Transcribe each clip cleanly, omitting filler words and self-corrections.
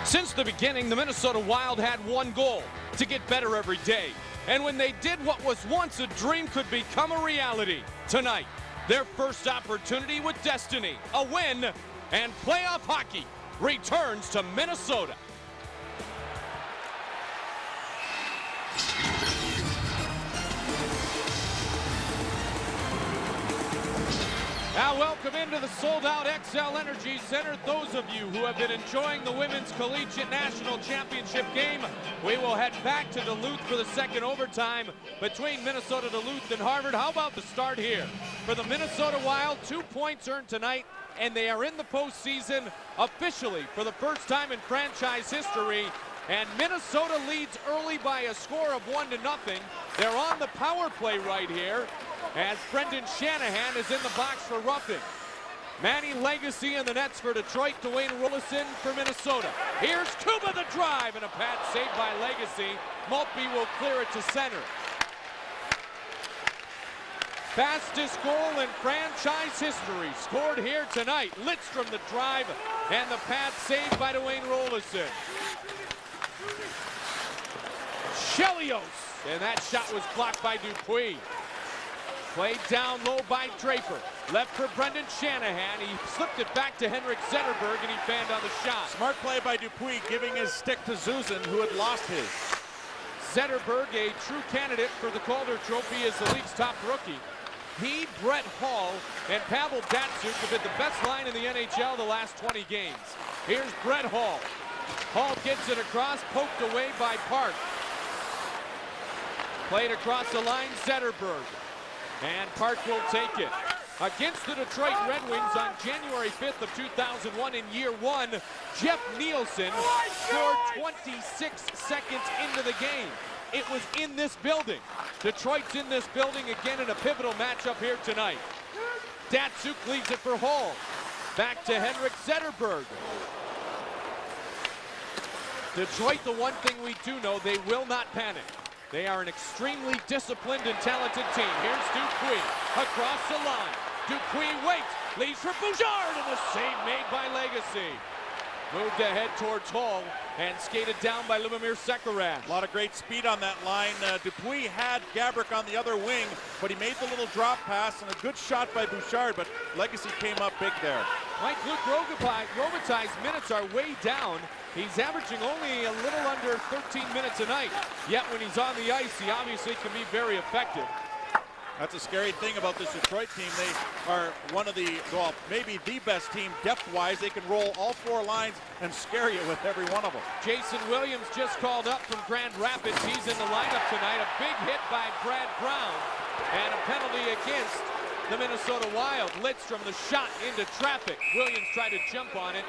Since the beginning, the Minnesota Wild had one goal: to get better every day. And when they did what was once a dream could become a reality. Tonight, their first opportunity with destiny, a win, and playoff hockey returns to Minnesota. Now welcome into the sold-out XL Energy Center. Those of you who have been enjoying the Women's Collegiate National Championship game, we will head back to Duluth for the second overtime between Minnesota, Duluth, and Harvard. How about the start here? For the Minnesota Wild, 2 points earned tonight, and they are in the postseason officially for the first time in franchise history. And Minnesota leads early by a score of 1-0. They're on the power play right here, as Brendan Shanahan is in the box for roughing. Manny Legacy in the nets for Detroit. Dwayne Rollison for Minnesota. Here's Kuba the drive, and a pad saved by Legacy. Maltby will clear it to center. Fastest goal in franchise history scored here tonight. Lidstrom the drive, and the pad saved by Dwayne Rollison. Chelios, and that shot was blocked by Dupuis. Played down low by Draper. Left for Brendan Shanahan. He slipped it back to Henrik Zetterberg, and he fanned on the shot. Smart play by Dupuis, giving his stick to Zuzan, who had lost his. Zetterberg, a true candidate for the Calder Trophy as the league's top rookie. He, Brett Hall, and Pavel Datsyuk have been the best line in the NHL the last 20 games. Here's Brett Hall. Hall gets it across, poked away by Park. Played across the line, Zetterberg. And Park will take it. Against the Detroit Red Wings on January 5th of 2001 in year one, Jeff Nielsen scored 26 seconds into the game. It was in this building. Detroit's in this building again in a pivotal matchup here tonight. Datsyuk leaves it for Hall. Back to Henrik Zetterberg. Detroit, the one thing we do know, they will not panic. They are an extremely disciplined and talented team. Here's Dupuis across the line. Dupuis waits, leads for Bouchard, and the save made by Legacy. Moved ahead towards Hall and skated down by Lubomir Sekerac. A lot of great speed on that line. Dupuis had Gaborik on the other wing, but he made the little drop pass and a good shot by Bouchard, but Legacy came up big there. Mike, Luke Robitaille's minutes are way down. He's averaging only a little under 13 minutes a night. Yet when he's on the ice, he obviously can be very effective. That's a scary thing about this Detroit team. They are one of the, well, maybe the best team depth-wise. They can roll all four lines and scare you with every one of them. Jason Williams just called up from Grand Rapids. He's in the lineup tonight. A big hit by Brad Brown and a penalty against the Minnesota Wild. Lidstrom, the shot into traffic. Williams tried to jump on it.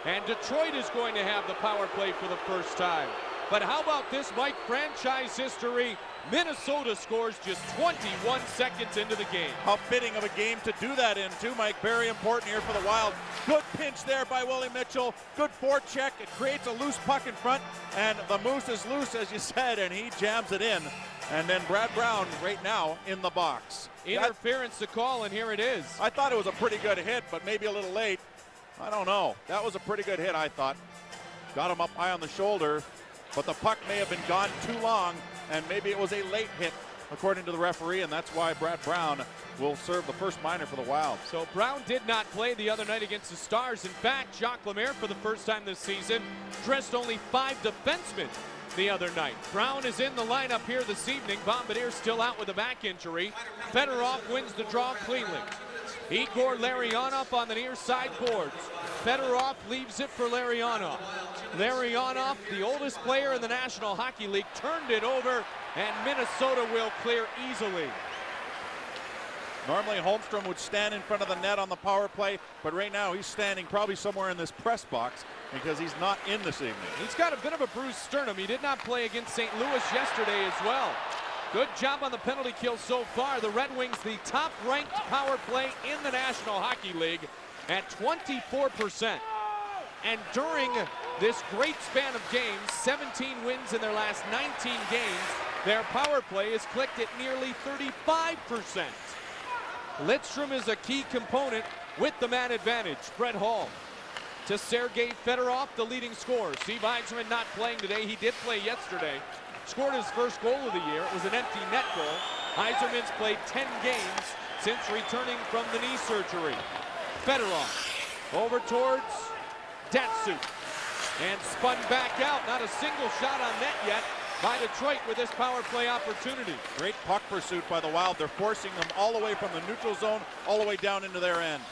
And Detroit is going to have the power play for the first time. But how about this, Mike? Franchise history. Minnesota scores just 21 seconds into the game. How fitting of a game to do that in, too, Mike. Very important here for the Wild. Good pinch there by Willie Mitchell. Good forecheck. It creates a loose puck in front. And the Moose is loose, as you said, and he jams it in. And then Brad Brown right now in the box. Interference to call, and here it is. I thought it was a pretty good hit, but maybe a little late. I don't know. That was a pretty good hit, I thought. Got him up high on the shoulder, but the puck may have been gone too long, and maybe it was a late hit, according to the referee, and that's why Brad Brown will serve the first minor for the Wild. So Brown did not play the other night against the Stars. In fact, Jacques Lemaire, for the first time this season, dressed only 5 defensemen the other night. Brown is in the lineup here this evening. Bombardier still out with a back injury. Fedorov wins the draw cleanly. Igor Larionov on the near side boards. Fedorov leaves it for Larionov. Larionov, the oldest player in the National Hockey League, turned it over, and Minnesota will clear easily. Normally Holmstrom would stand in front of the net on the power play, but right now he's standing probably somewhere in this press box because he's not in this evening. He's got a bit of a bruised sternum. He did not play against St. Louis yesterday as well. Good job on the penalty kill so far. The Red Wings, the top-ranked power play in the National Hockey League at 24%. And during this great span of games, 17 wins in their last 19 games, their power play is clicked at nearly 35%. Lidstrom is a key component with the man advantage. Brett Hall to Sergei Fedorov, the leading scorer. Steve Yzerman not playing today. He did play yesterday. Scored his first goal of the year. It was an empty net goal. Yzerman's played 10 games since returning from the knee surgery. Fedorov over towards Datsuk and spun back out. Not a single shot on net yet by Detroit with this power play opportunity. Great puck pursuit by the Wild. They're forcing them all the way from the neutral zone all the way down into their end.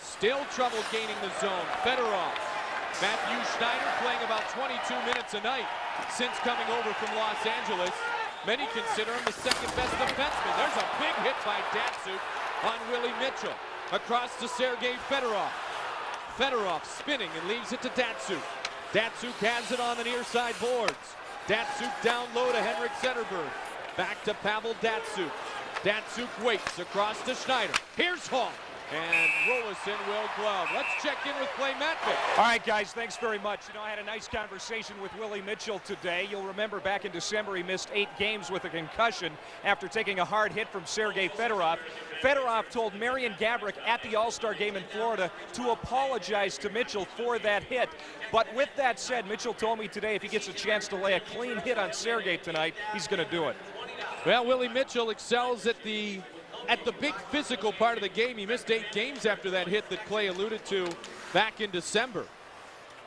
Still trouble gaining the zone. Fedorov. Matthew Schneider playing about 22 minutes a night since coming over from Los Angeles. Many consider him the second best defenseman. There's a big hit by Datsuk on Willie Mitchell. Across to Sergei Fedorov. Fedorov spinning and leaves it to Datsuk. Datsuk has it on the near side boards. Datsuk down low to Henrik Zetterberg. Back to Pavel Datsuk. Datsuk waits across to Schneider. Here's Hall. And Rolison will glove. Let's check in with Clay Matvick. All right, guys, thanks very much. You know, I had a nice conversation with Willie Mitchell today. You'll remember back in December he missed 8 games with a concussion after taking a hard hit from Sergei Fedorov. Fedorov told Marian Gaborik at the All-Star game in Florida to apologize to Mitchell for that hit. But with that said, Mitchell told me today if he gets a chance to lay a clean hit on Sergei tonight, he's going to do it. Well, Willie Mitchell excels at the big physical part of the game. He missed 8 games after that hit that Clay alluded to back in December.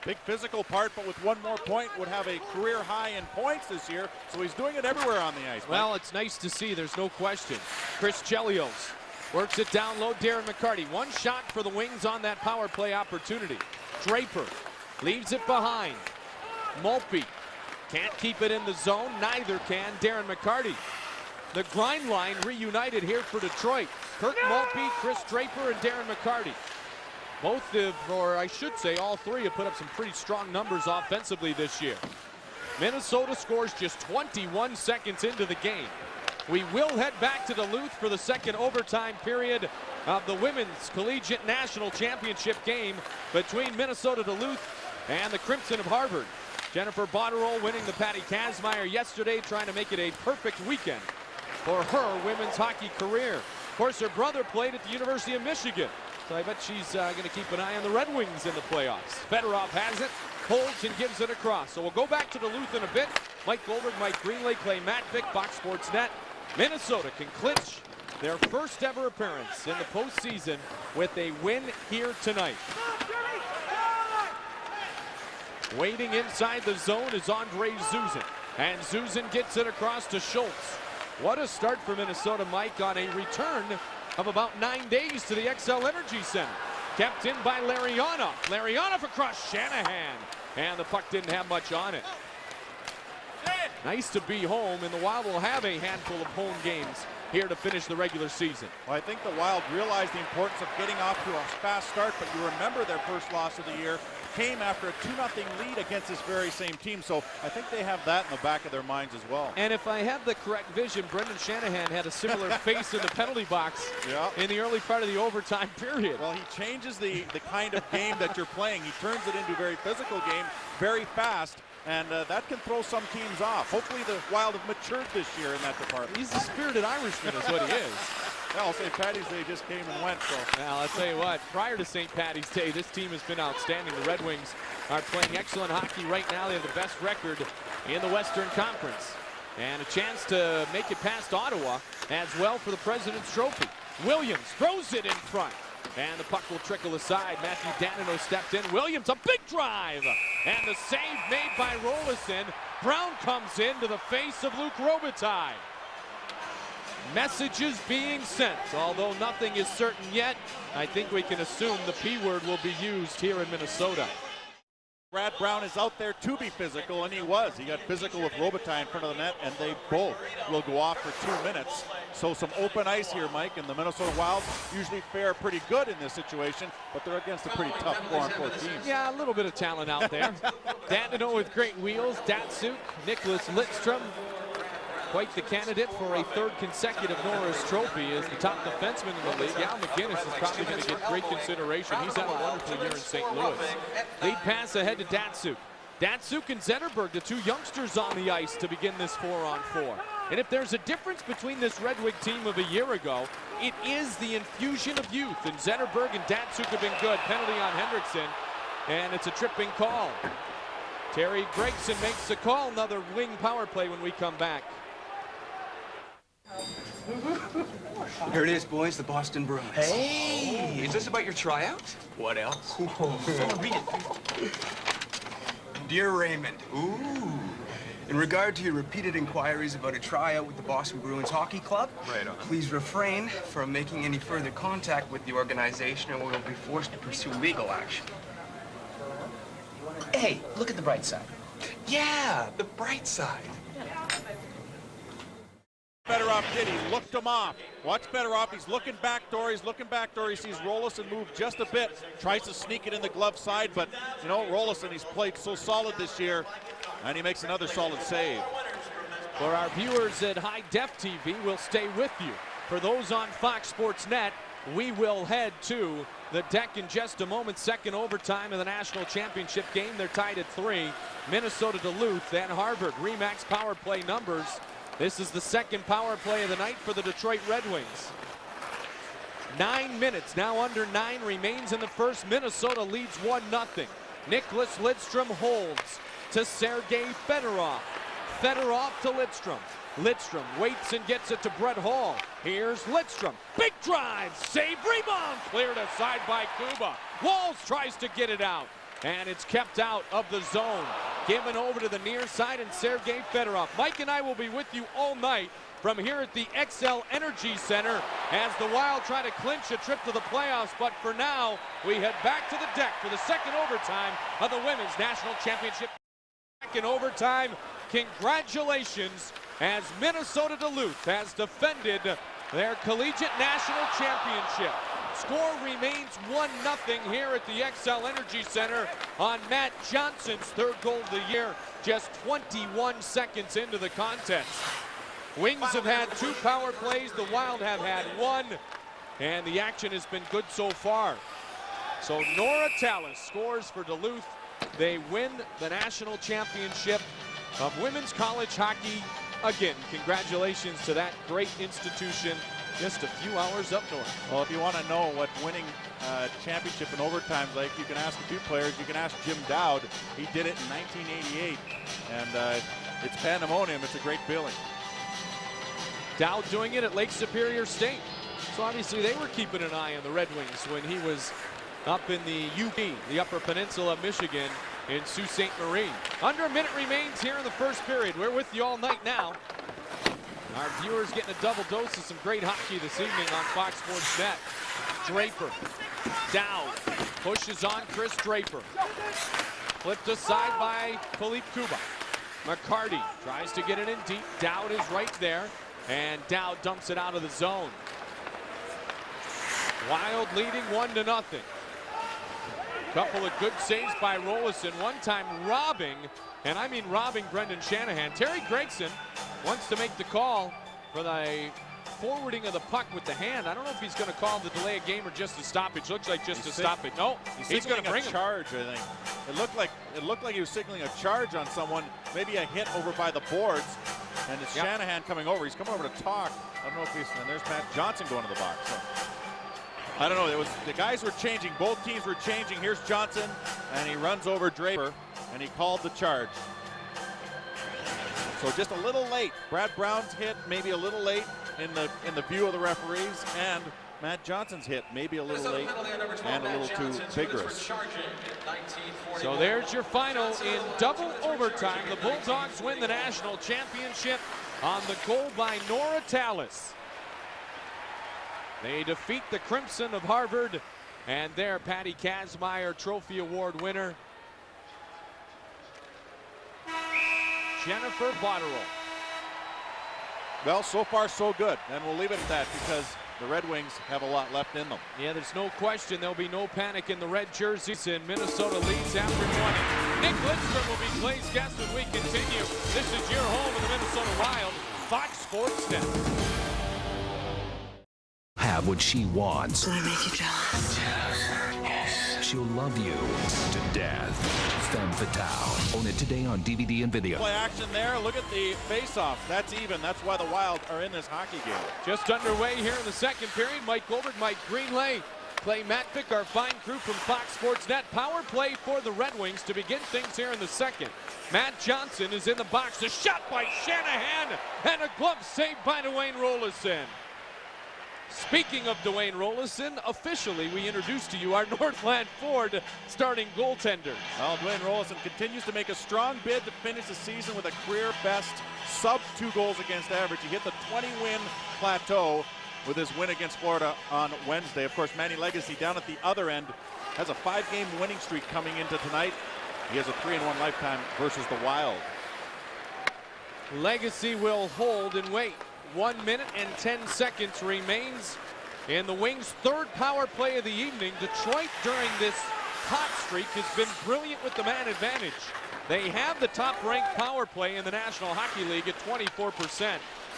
Big physical part, but with one more point would have a career high in points this year, so he's doing it everywhere on the ice. Well, it's nice to see, there's no question. Chris Chelios works it down low. Darren McCarty, one shot for the Wings on that power play opportunity. Draper leaves it behind. Maltby can't keep it in the zone, neither can Darren McCarty. The grind line reunited here for Detroit. Kirk Maltby, Chris Draper, and Darren McCarty. Both have, or I should say all three, have put up some pretty strong numbers offensively this year. Minnesota scores just 21 seconds into the game. We will head back to Duluth for the second overtime period of the Women's Collegiate National Championship game between Minnesota Duluth and the Crimson of Harvard. Jennifer Botterill winning the Patty Kazmaier yesterday, trying to make it a perfect weekend for her women's hockey career. Of course, her brother played at the University of Michigan, so I bet she's going to keep an eye on the Red Wings in the playoffs. Fedorov has it, holds and gives it across. So we'll go back to Duluth in a bit. Mike Goldberg, Mike Greenlay, Clay Matvick, Fox Sports Net. Minnesota can clinch their first ever appearance in the postseason with a win here tonight. Waiting inside the zone is Andre Zuzin, and Zuzin gets it across to Schultz. What a start for Minnesota, Mike, on a return of about 9 days to the XL Energy Center. Kept in by Larionov. Larionov across Shanahan, and the puck didn't have much on it. Nice to be home, and the Wild will have a handful of home games here to finish the regular season. Well, I think the Wild realized the importance of getting off to a fast start, but you remember their first loss of the year came after a 2-0 lead against this very same team, so I think they have that in the back of their minds as well. And if I have the correct vision, Brendan Shanahan had a similar face in the penalty box in the early part of the overtime period. Well, he changes the kind of game that you're playing. He turns it into a very physical game, very fast, and that can throw some teams off. Hopefully the Wild have matured this year in that department. He's a spirited Irishman is what he is. Well, St. Patty's Day just came and went. So. Well, I'll tell you what, prior to St. Patty's Day, this team has been outstanding. The Red Wings are playing excellent hockey right now. They have the best record in the Western Conference. And a chance to make it past Ottawa as well for the President's Trophy. Williams throws it in front. And the puck will trickle aside. Matthew Danino stepped in. Williams, a big drive. And the save made by Rolison. Brown comes in to the face of Luc Robitaille. Messages being sent, although nothing is certain yet. I think we can assume the P word will be used here in Minnesota. Brad Brown is out there to be physical, and he was. He got physical with Robitaille in front of the net, and they both will go off for 2 minutes. So some open ice here, Mike, and the Minnesota Wild usually fare pretty good in this situation, but they're against a pretty tough 4-on-4 team. Yeah, a little bit of talent out there. Danino with great wheels. Datsuk, Nicholas Lidstrom. Quite the candidate for a third consecutive Norris Trophy is the top defenseman in the league. Al McGinnis is probably going to get great consideration. He's had a wonderful year in St. Louis. Lead pass ahead to Datsuk. Datsuk and Zetterberg, the two youngsters on the ice to begin this 4-on-4. And if there's a difference between this Red Wing team of a year ago, it is the infusion of youth. And Zetterberg and Datsuk have been good. Penalty on Hendrickson. and it's a tripping call. Terry Gregson makes the call. Another wing power play when we come back. Here it is, boys, the Boston Bruins. Hey, is this about your tryout? What else? Someone read it. Dear Raymond. Ooh. In regard to your repeated inquiries about a tryout with the Boston Bruins Hockey Club, Right on. please refrain from making any further contact with the organization, or we will be forced to pursue legal action. Hey, look at the bright side. Yeah, the bright side. Fedorov did. He looked him off. Watch Fedorov. He's looking back door. He's looking back door. He sees Rolison move just a bit. Tries to sneak it in the glove side, but you know, Rolison, he's played so solid this year, and he makes another solid save. For our viewers at High Def TV, we'll stay with you. For those on Fox Sports Net, we will head to the deck in just a moment. Second overtime of the national championship game. They're tied at 3. Minnesota Duluth and Harvard. Remax power play numbers. This is the second power play of the night for the Detroit Red Wings. 9 minutes, now under 9 remains in the first. Minnesota leads 1-0. Nicholas Lidstrom holds to Sergei Fedorov. Fedorov to Lidstrom. Lidstrom waits and gets it to Brett Hall. Here's Lidstrom. Big drive, save, rebound, cleared aside by Kuba. Walls tries to get it out, and it's kept out of the zone. Given over to the near side, and Sergei Fedorov. Mike and I will be with you all night from here at the XL Energy Center as the Wild try to clinch a trip to the playoffs. But for now, we head back to the deck for the second overtime of the Women's National Championship. Back in overtime, congratulations, as Minnesota Duluth has defended their collegiate national championship. Score remains 1-0 here at the XL Energy Center on Matt Johnson's third goal of the year, just 21 seconds into the contest. Wings have had 2 power plays, the Wild have had 1, and the action has been good so far. So Nora Tallis scores for Duluth. They win the national championship of women's college hockey. Again, congratulations to that great institution just a few hours up north. Well, if you want to know what winning championship in overtime is like, you can ask a few players. You can ask Jim Dowd. He did it in 1988, and it's pandemonium. It's a great feeling. Dowd doing it at Lake Superior State. So obviously they were keeping an eye on the Red Wings when he was up in the UP, the Upper Peninsula of Michigan, in Sault Ste. Marie. Under a minute remains here in the first period. We're with you all night now. Our viewers getting a double dose of some great hockey this evening on Fox Sports Net. Draper, Dowd, pushes on Chris Draper. Flipped aside by Philippe Kuba. McCarty tries to get it in deep. Dowd is right there, and Dowd dumps it out of the zone. Wild leading 1-0. Couple of good saves by Rolison. One time robbing, and I mean robbing Brendan Shanahan. Terry Gregson wants to make the call for the forwarding of the puck with the hand. I don't know if he's going to call the delay a game or just a stoppage. Looks like just a stoppage. No, he's going to bring a charge, I think. It looked like he was signaling a charge on someone, maybe a hit over by the boards, and it's Shanahan coming over. He's coming over to talk. I don't know if he's, and there's Matt Johnson going to the box. So. I don't know, the guys were changing, both teams were changing. Here's Johnson, and he runs over Draper, and he called the charge. So just a little late. Brad Brown's hit maybe a little late in the view of the referees, and Matt Johnson's hit maybe a little late and a little too vigorous. So there's your final in double overtime. The Bulldogs win the national championship on the goal by Nora Tallis. They defeat the Crimson of Harvard, and their Patty Kazmaier Trophy Award winner, Jennifer Botterill. Well, so far so good, and we'll leave it at that because the Red Wings have a lot left in them. Yeah, there's no question there'll be no panic in the red jerseys, and Minnesota leads after 20. Nick Lidstrom will be Clay's guest when we continue. This is your home of the Minnesota Wild, Fox Sports Net. Have what she wants. Will I make you jealous? Yes. She'll love you to death. Femme Fatale. Own it today on DVD and video. Play action there. Look at the face-off. That's even. That's why the Wild are in this hockey game. Just underway here in the second period. Mike Goldberg, Mike Greenlay Clay Matvick, our fine crew from Fox Sports Net. Power play for the Red Wings to begin things here in the second. Matt Johnson is in the box. A shot by Shanahan and a glove saved by Dwayne Rolison. Speaking of Dwayne Rolison, officially we introduce to you our Northland Ford starting goaltenders. Well, Dwayne Rolison continues to make a strong bid to finish the season with a career best sub 2 goals against average. He hit the 20-win plateau with his win against Florida on Wednesday. Of course, Manny Legacy down at the other end has a 5-game winning streak coming into tonight. He has a 3-1 lifetime versus the Wild. Legacy will hold and wait. 1 minute and 10 seconds remains in the Wings' third power play of the evening. Detroit during this hot streak has been brilliant with the man advantage. They have the top-ranked power play in the National Hockey League at 24%.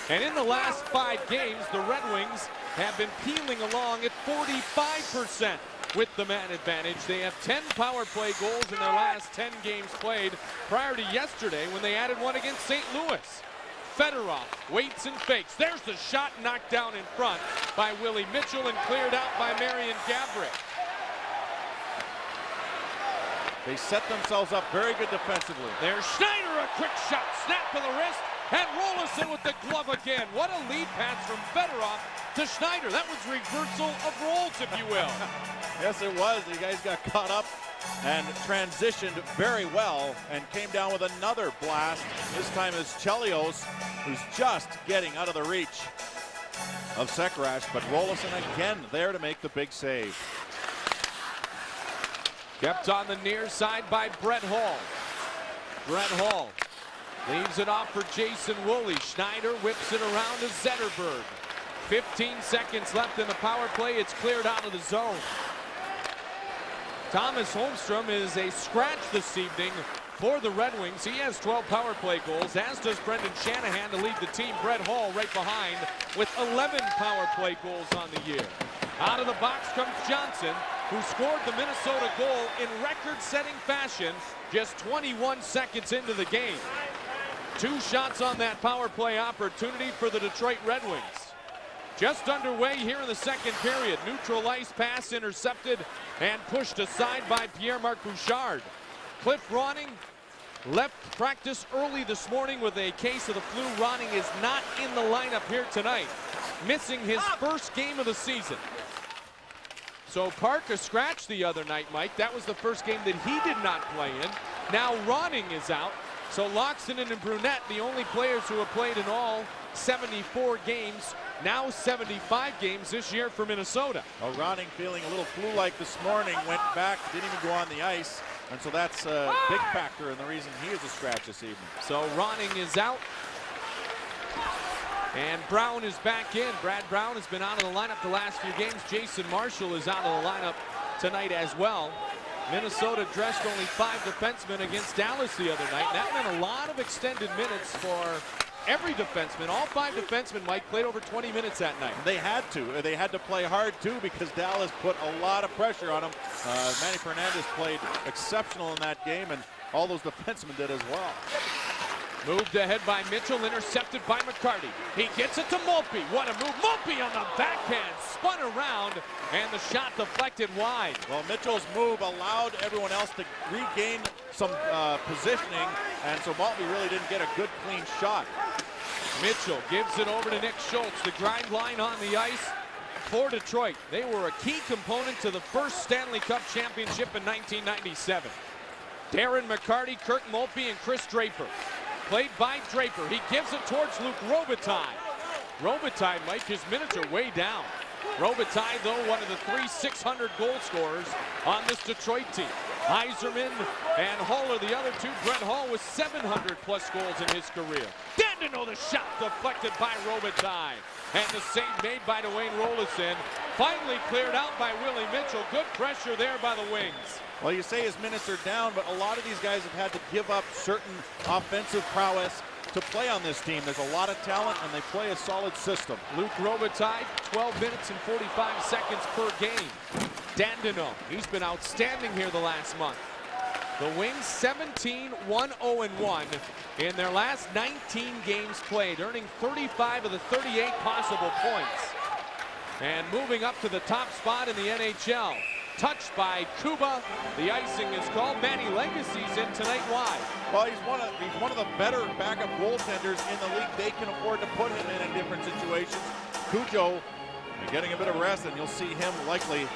And in the last 5 games, the Red Wings have been peeling along at 45% with the man advantage. They have 10 power play goals in their last 10 games played prior to yesterday when they added one against St. Louis. Fedorov waits and fakes. There's the shot knocked down in front by Willie Mitchell and cleared out by Marian Gaborik. They set themselves up very good defensively. There's Schneider, a quick shot, snap of the wrist, and Rolison with the glove again. What a lead pass from Fedorov to Schneider. That was reversal of roles, if you will. Yes, it was. The guys got caught up and transitioned very well and came down with another blast. This time is Chelios, who's just getting out of the reach of Sekerash, but Rolison again there to make the big save. Kept on the near side by Brett Hall. Brett Hall leaves it off for Jason Woolley. Schneider whips it around to Zetterberg. 15 seconds left in the power play. It's cleared out of the zone. Thomas Holmstrom is a scratch this evening for the Red Wings. He has 12 power play goals, as does Brendan Shanahan to lead the team. Brett Hall right behind with 11 power play goals on the year. Out of the box comes Johnson, who scored the Minnesota goal in record-setting fashion just 21 seconds into the game. 2 shots on that power play opportunity for the Detroit Red Wings. Just underway here in the second period. Neutral ice pass intercepted and pushed aside by Pierre-Marc Bouchard. Cliff Ronning left practice early this morning with a case of the flu. Ronning is not in the lineup here tonight, missing his first game of the season. So Park a scratch the other night, Mike. That was the first game that he did not play in. Now Ronning is out. So Loxton and Brunette, the only players who have played in all 74 games, now 75 games this year for Minnesota. Well, Ronning feeling a little flu-like this morning, went back, didn't even go on the ice, and so that's a big factor in the reason he is a scratch this evening. So Ronning is out, and Brown is back in. Brad Brown has been out of the lineup the last few games. Jason Marshall is out of the lineup tonight as well. Minnesota dressed only 5 defensemen against Dallas the other night. That meant a lot of extended minutes for every defenseman. All 5 defensemen, Mike, played over 20 minutes that night. They had to. They had to play hard, too, because Dallas put a lot of pressure on them. Manny Fernandez played exceptional in that game, and all those defensemen did as well. Moved ahead by Mitchell, intercepted by McCarty. He gets it to Mulpey. What a move. Mulpey on the backhand, spun around, and the shot deflected wide. Well, Mitchell's move allowed everyone else to regain some positioning, and so Maltby really didn't get a good, clean shot. Mitchell gives it over to Nick Schultz. The grind line on the ice for Detroit. They were a key component to the first Stanley Cup championship in 1997. Darren McCarty, Kirk Mulpey, and Chris Draper. Played by Draper. He gives it towards Luc Robitaille. Robitaille, Mike, his minutes are way down. Robitaille, though, one of the 3 600 goal scorers on this Detroit team. Yzerman and Hall are the other 2. Brett Hall with 700-plus goals in his career. Dandino, the shot deflected by Robitaille. And the save made by Dwayne Rolison. Finally cleared out by Willie Mitchell. Good pressure there by the Wings. Well, you say his minutes are down, but a lot of these guys have had to give up certain offensive prowess to play on this team. There's a lot of talent, and they play a solid system. Luc Robitaille, 12 minutes and 45 seconds per game. Dandino, he's been outstanding here the last month. The Wings 17-1-0-1 in their last 19 games played, earning 35 of the 38 possible points. And moving up to the top spot in the NHL. Touched by Kuba. The icing is called. Manny Legacy's in tonight. Why? Well, he's one of the better backup goaltenders in the league. They can afford to put him in different situations. Cujo getting a bit of rest, and you'll see him likely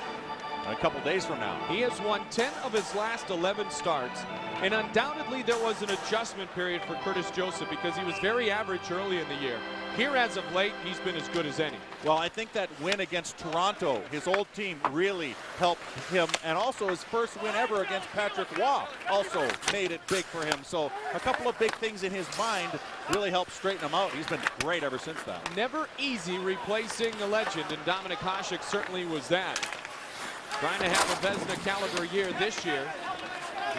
a couple days from now. He has won 10 of his last 11 starts, and undoubtedly there was an adjustment period for Curtis Joseph because he was very average early in the year. Here as of late, he's been as good as any. Well, I think that win against Toronto, his old team, really helped him, and also his first win ever against Patrick Roy also made it big for him. So a couple of big things in his mind really helped straighten him out. He's been great ever since that. Never easy replacing a legend, and Dominik Hasek certainly was that. Trying to have a Vezina caliber year this year.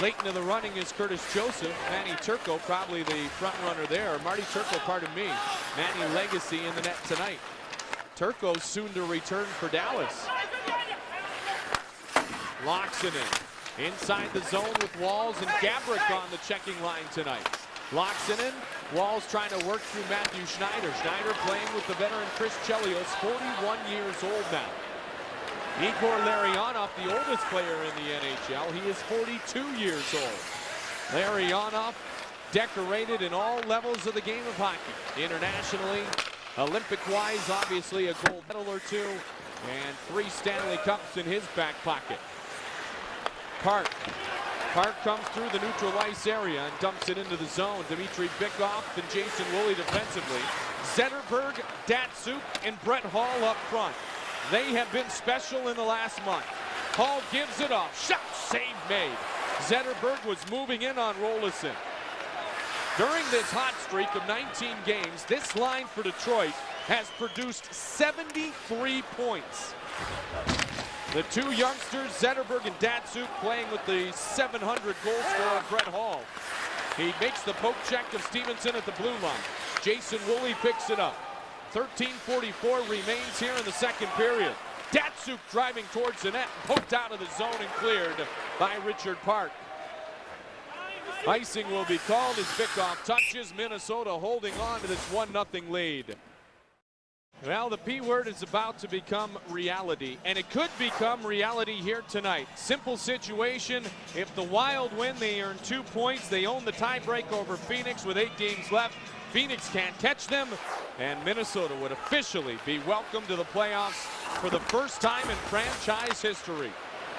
Late into the running is Curtis Joseph. Manny Turco probably the front runner there. Marty Turco, pardon me. Manny Legacy in the net tonight. Turco soon to return for Dallas. Locks it in. Inside the zone with Walls and Gabrick on the checking line tonight. Locks it in. Walls trying to work through Matthew Schneider. Schneider playing with the veteran Chris Chelios, 41 years old now. Igor Larionov, the oldest player in the NHL. He is 42 years old. Larionov decorated in all levels of the game of hockey. Internationally, Olympic-wise, obviously a gold medal or two, and 3 Stanley Cups in his back pocket. Park comes through the neutral ice area and dumps it into the zone. Dmitry Bykov and Jason Woolley defensively. Zetterberg, Datsuk, and Brett Hall up front. They have been special in the last month. Hall gives it off. Shot, save made. Zetterberg was moving in on Rolison. During this hot streak of 19 games, this line for Detroit has produced 73 points. The 2 youngsters, Zetterberg and Datsuk, playing with the 700 goal scorer Brett Hall. He makes the poke check of Stevenson at the blue line. Jason Woolley picks it up. 13:44 remains here in the second period. Datsuk driving towards the net, poked out of the zone and cleared by Richard Park. Icing will be called as Bykov touches. Minnesota holding on to this 1-0 lead. Well, the P word is about to become reality, and it could become reality here tonight. Simple situation. If the Wild win, they earn 2 points. They own the tiebreak over Phoenix with 8 games left. Phoenix can't catch them, and Minnesota would officially be welcomed to the playoffs for the first time in franchise history.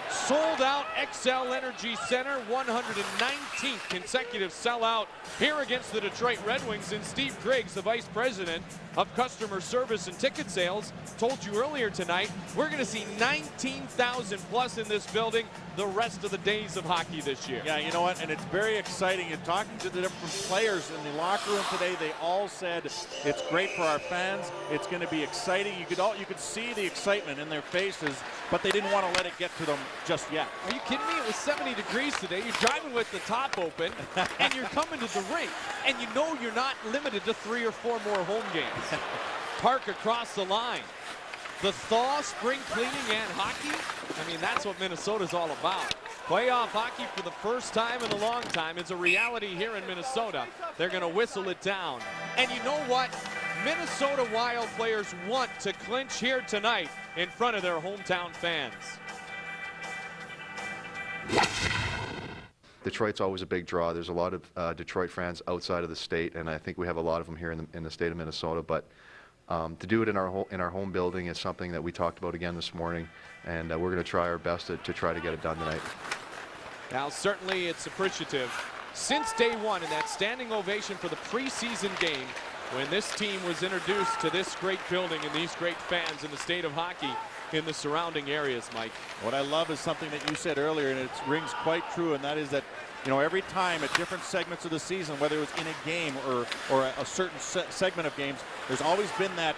Sold out XL Energy Center, 119th consecutive sellout here against the Detroit Red Wings. And Steve Griggs, the Vice President of Customer Service and Ticket Sales, told you earlier tonight, we're going to see 19,000 plus in this building the rest of the days of hockey this year. Yeah, you know what, and it's very exciting. You're talking to the different players in the locker room today. They all said it's great for our fans. It's going to be exciting. You could see the excitement in their faces, but they didn't want to let it get to them just yet. Are you kidding me? It was 70 degrees today. You're driving with the top open, and you're coming to the rink, and you know you're not limited to 3 or 4 more home games. Park across the line. The thaw, spring cleaning, and hockey, I mean, that's what Minnesota's all about. Playoff hockey for the first time in a long time is a reality here in Minnesota. They're going to whistle it down. And you know what? Minnesota Wild players want to clinch here tonight in front of their hometown fans. Detroit's always a big draw. There's a lot of Detroit fans outside of the state, and I think we have a lot of them here in the state of Minnesota. But to do it in our home building is something that we talked about again this morning, and we're going to try our best to try to get it done tonight. Now, certainly it's appreciative. Since day one in that standing ovation for the preseason game, when this team was introduced to this great building and these great fans in the state of hockey in the surrounding areas, Mike. What I love is something that you said earlier, and it rings quite true, and that is that, you know, every time at different segments of the season, whether it was in a game or a certain segment of games, there's always been that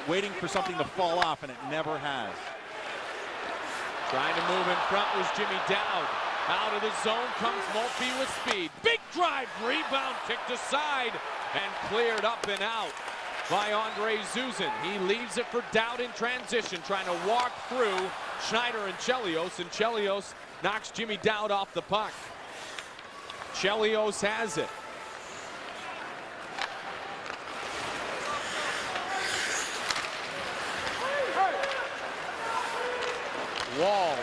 waiting for something to fall off, and it never has. Trying to move in front was Jimmy Dowd. Out of the zone comes Mulkey with speed. Big drive, rebound, kicked aside, and cleared up and out by Andre Zuzin. He leaves it for Dowd in transition, trying to walk through Schneider and Chelios knocks Jimmy Dowd off the puck. Chelios has it. Walls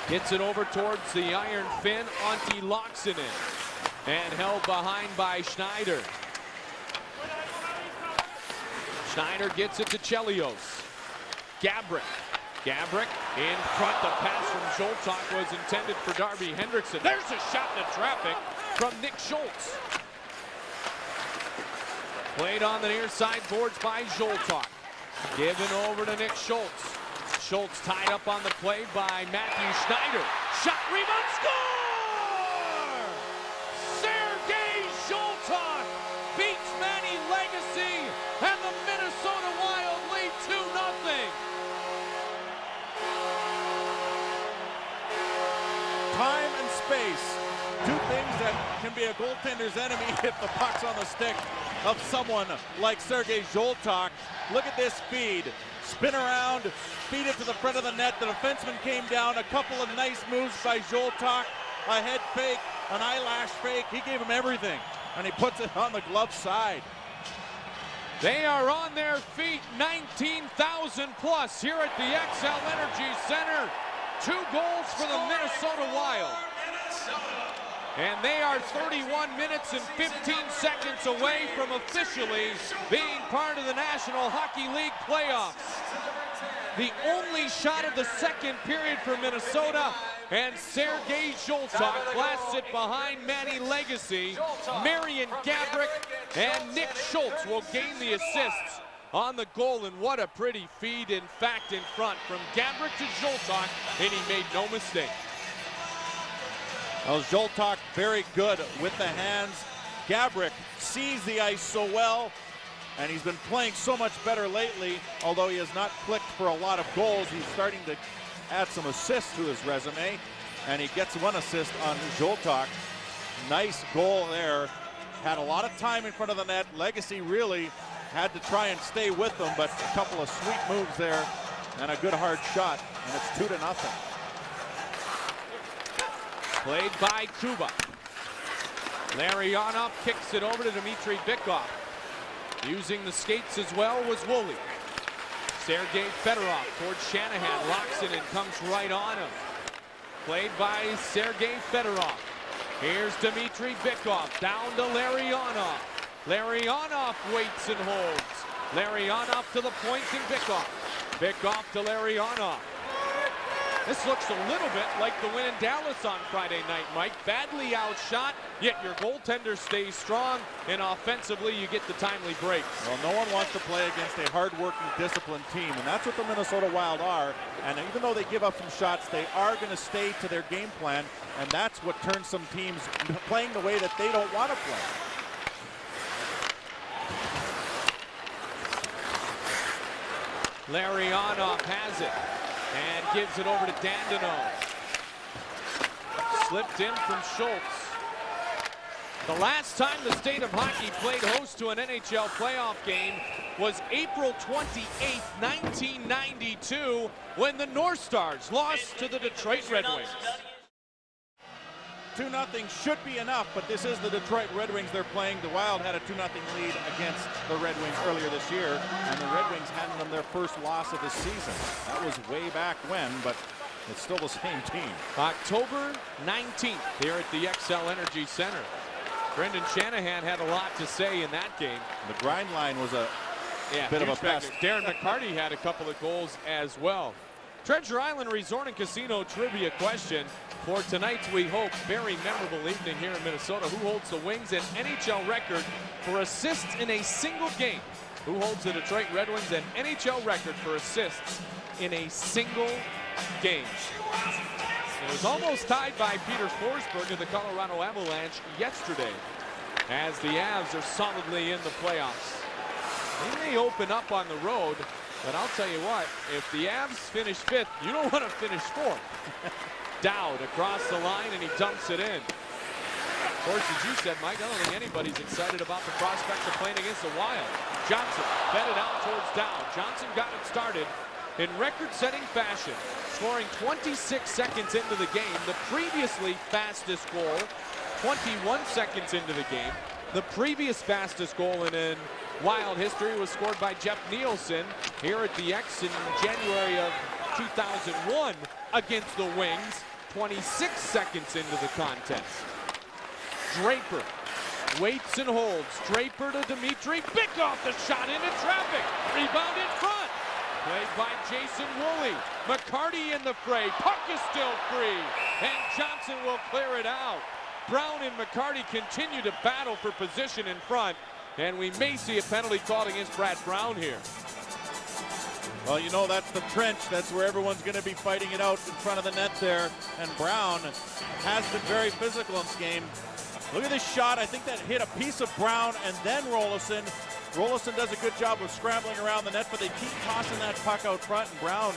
gets it over towards the iron fin. Antti Laaksonen, and held behind by Schneider. Schneider gets it to Chelios. Gabrick in front. The pass from Zoltok was intended for Darby Hendrickson. There's a shot into traffic from Nick Schultz. Played on the near side boards by Zoltok. Given over to Nick Schultz. Schultz tied up on the play by Matthew Schneider. Shot, rebound, score! Sergei Zoltok beats Manny Legacy, and the Minnesota Wild lead 2-0. Time and space, two things that can be a goaltender's enemy if the puck's on the stick of someone like Sergei Zoltok. Look at this feed. Spin around, feed it to the front of the net. The defenseman came down. A couple of nice moves by Zoltok. A head fake, an eyelash fake. He gave him everything, and he puts it on the glove side. They are on their feet, 19,000 plus here at the XL Energy Center. 2 goals for the Minnesota Wild. And they are 31 minutes and 15 seconds away from officially being part of the National Hockey League playoffs. The only shot of the second period for Minnesota, and Sergei Zoltok blasts it behind Manny Legacy. Marian Gabrick and Nick Schultz will gain the assists on the goal, and what a pretty feed, in fact, in front from Gabrick to Zoltok, and he made no mistake. Well, Zoltok very good with the hands. Gabrick sees the ice so well, and he's been playing so much better lately. Although he has not clicked for a lot of goals, he's starting to add some assists to his resume, and he gets 1 assist on Zoltok. Nice goal there. Had a lot of time in front of the net. Legacy really had to try and stay with them, but a couple of sweet moves there and a good hard shot, and it's 2-0. Played by Kuba. Larionov kicks it over to Dmitry Bykov. Using the skates as well was Woolley. Sergei Fedorov towards Shanahan. Locks it and comes right on him. Played by Sergei Fedorov. Here's Dmitry Bykov down to Larionov. Larionov waits and holds. Larionov to the point and Bykov. Bykov to Larionov. This looks a little bit like the win in Dallas on Friday night, Mike. Badly outshot, yet your goaltender stays strong, and offensively you get the timely breaks. Well, no one wants to play against a hard-working, disciplined team, and that's what the Minnesota Wild are. And even though they give up some shots, they are going to stay to their game plan, and that's what turns some teams playing the way that they don't want to play. Larionov has it and gives it over to Dandino. Slipped in from Schultz. The last time the state of hockey played host to an NHL playoff game was April 28th, 1992, when the North Stars lost to the Detroit Red Wings. 2-0 should be enough, but this is the Detroit Red Wings they're playing. The Wild had a 2-0 lead against the Red Wings earlier this year, and the Red Wings handed them their first loss of the season. That was way back when, but it's still the same team. October 19th here at the XL Energy Center. Brendan Shanahan had a lot to say in that game. The grind line was a bit of a pest. Darren McCarty had a couple of goals as well. Treasure Island Resort and Casino trivia question for tonight's, we hope, very memorable evening here in Minnesota. Who holds the Wings an NHL record for assists in a single game? Who holds the Detroit Red Wings an NHL record for assists in a single game? It was almost tied by Peter Forsberg of the Colorado Avalanche yesterday, as the Avs are solidly in the playoffs. They may open up on the road, but I'll tell you what, if the Avs finish 5th, you don't want to finish 4th. Dowd across the line, and he dumps it in. Of course, as you said, Mike, I don't think anybody's excited about the prospect of playing against the Wild. Johnson fed it out towards Dowd. Johnson got it started in record-setting fashion, scoring 26 seconds into the game. The previously fastest goal, 21 seconds into the game. The previous fastest goal in Wild history was scored by Jeff Nielsen here at the X in January of 2001 against the Wings, 26 seconds into the contest. Draper waits and holds. Draper to Dmitry. Bikoff, the shot into traffic. Rebound in front. Played by Jason Woolley. McCarty in the fray. Puck is still free. And Johnson will clear it out. Brown and McCarty continue to battle for position in front. And we may see a penalty called against Brad Brown here. Well, you know, that's the trench. That's where everyone's going to be fighting it out in front of the net there. And Brown has been very physical in this game. Look at this shot. I think that hit a piece of Brown and then Rolison. Rolison does a good job of scrambling around the net, but they keep tossing that puck out front, and Brown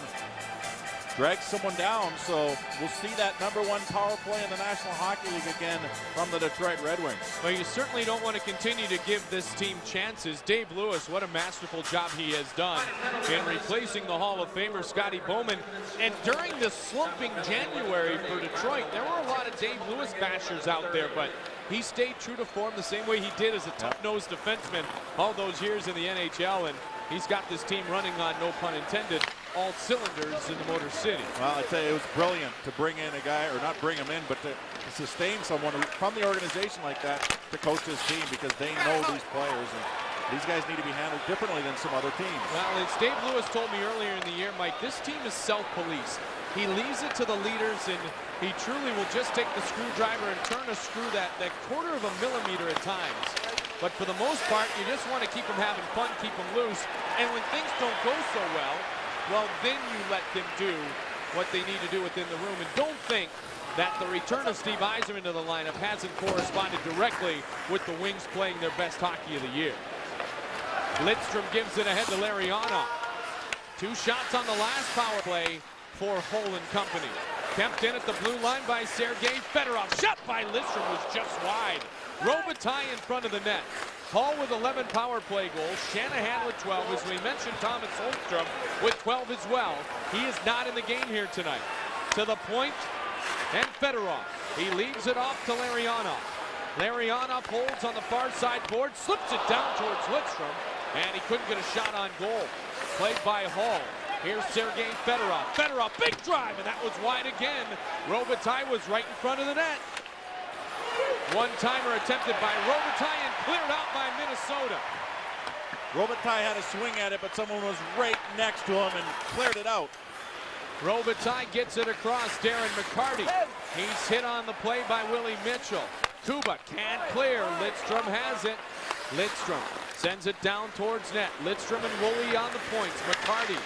drags someone down. So we'll see that #1 power play in the National Hockey League again from the Detroit Red Wings. Well, you certainly don't want to continue to give this team chances. Dave Lewis, what a masterful job he has done in replacing the Hall of Famer Scotty Bowman. And during the slumping January for Detroit, there were a lot of Dave Lewis bashers out there, but he stayed true to form the same way he did as a tough-nosed defenseman all those years in the NHL, and he's got this team running on, no pun intended, all cylinders in the Motor City. Well, I tell you, it was brilliant to bring in a guy, or not bring him in, but to sustain someone from the organization like that to coach his team, because they know these players, and these guys need to be handled differently than some other teams. Well, as Dave Lewis told me earlier in the year, Mike, this team is self-policed. He leaves it to the leaders, and he truly will just take the screwdriver and turn a screw that quarter of a millimeter at times. But for the most part, you just want to keep them having fun, keep them loose. And when things don't go so well, then you let them do what they need to do within the room. And don't think that the return of Steve Yzerman to the lineup hasn't corresponded directly with the Wings playing their best hockey of the year. Lidstrom gives it ahead to Larionov. 2 shots on the last power play for Hull and company. Kept in at the blue line by Sergei Fedorov. Shot by Lidstrom was just wide. Robitaille in front of the net. Hull with 11 power play goals. Shanahan with 12. As we mentioned, Thomas Holmstrom with 12 as well. He is not in the game here tonight. To the point, and Fedorov. He leaves it off to Larionov. Larionov holds on the far side board, slips it down towards Lidstrom, and he couldn't get a shot on goal. Played by Hull. Here's Sergei Fedorov. Fedorov, big drive, and that was wide again. Robitaille was right in front of the net. One-timer attempted by Robitaille and cleared out by Minnesota. Robitaille had a swing at it, but someone was right next to him and cleared it out. Robitaille gets it across. Darren McCarty. He's hit on the play by Willie Mitchell. Kuba can't clear. Lidstrom has it. Lidstrom sends it down towards net. Lidstrom and Woolley on the points. McCarty,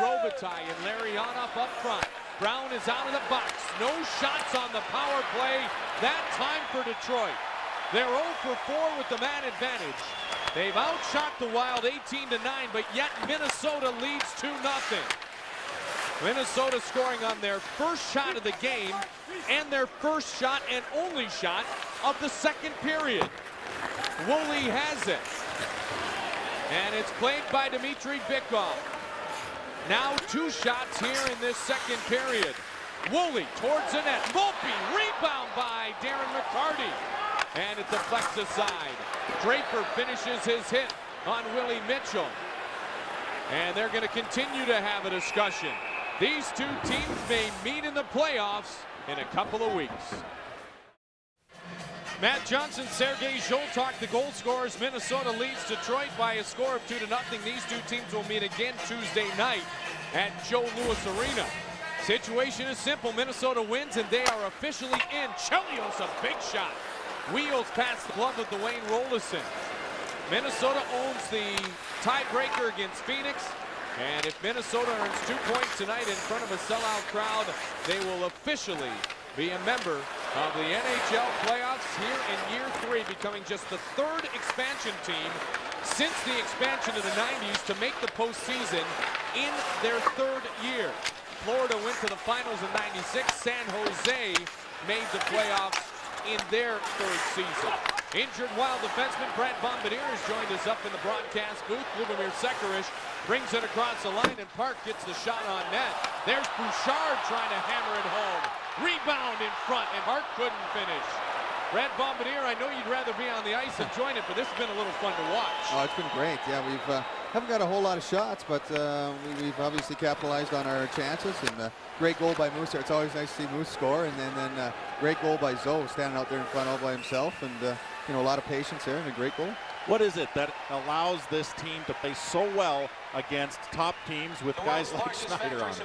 Robitaille, and Larionov up front. Brown is out of the box. No shots on the power play that time for Detroit. They're 0 for 4 with the man advantage. They've outshot the Wild 18-9, but yet Minnesota leads 2-0. Minnesota scoring on their first shot of the game and their first shot and only shot of the second period. Woolley has it. And it's played by Dmitry Bikoff. Now 2 shots here in this second period. Woolley towards the net. Volpe, rebound by Darren McCarty. And it deflects aside. Draper finishes his hit on Willie Mitchell. And they're going to continue to have a discussion. These 2 teams may meet in the playoffs in a couple of weeks. Matt Johnson, Sergei Zholtok, the goal scorers. Minnesota leads Detroit by a score of 2-0. These 2 teams will meet again Tuesday night at Joe Louis Arena. Situation is simple. Minnesota wins, and they are officially in. Chelios, a big shot. Wheels past the glove of Dwayne Rolison. Minnesota owns the tiebreaker against Phoenix. And if Minnesota earns 2 points tonight in front of a sellout crowd, they will officially be a member of the NHL playoffs here in year 3, becoming just the 3rd expansion team since the expansion of the 90s to make the postseason in their 3rd year. Florida went to the finals in '96. San Jose made the playoffs in their 3rd season. Injured Wild defenseman Brad Bombardier has joined us up in the broadcast booth. Lubomir Sekerish brings it across the line, and Park gets the shot on net. There's Bouchard trying to hammer it home. Rebound in front, and Park couldn't finish. Brad Bombardier, I know you'd rather be on the ice enjoying it, but this has been a little fun to watch. Oh, it's been great. Yeah, we've haven't got a whole lot of shots, but we've obviously capitalized on our chances. And great goal by Moose there. It's always nice to see Moose score. And then great goal by Zoe, standing out there in front all by himself. And you know, a lot of patience there and a great goal. What is it that allows this team to play so well against top teams with guys like Schneider on it?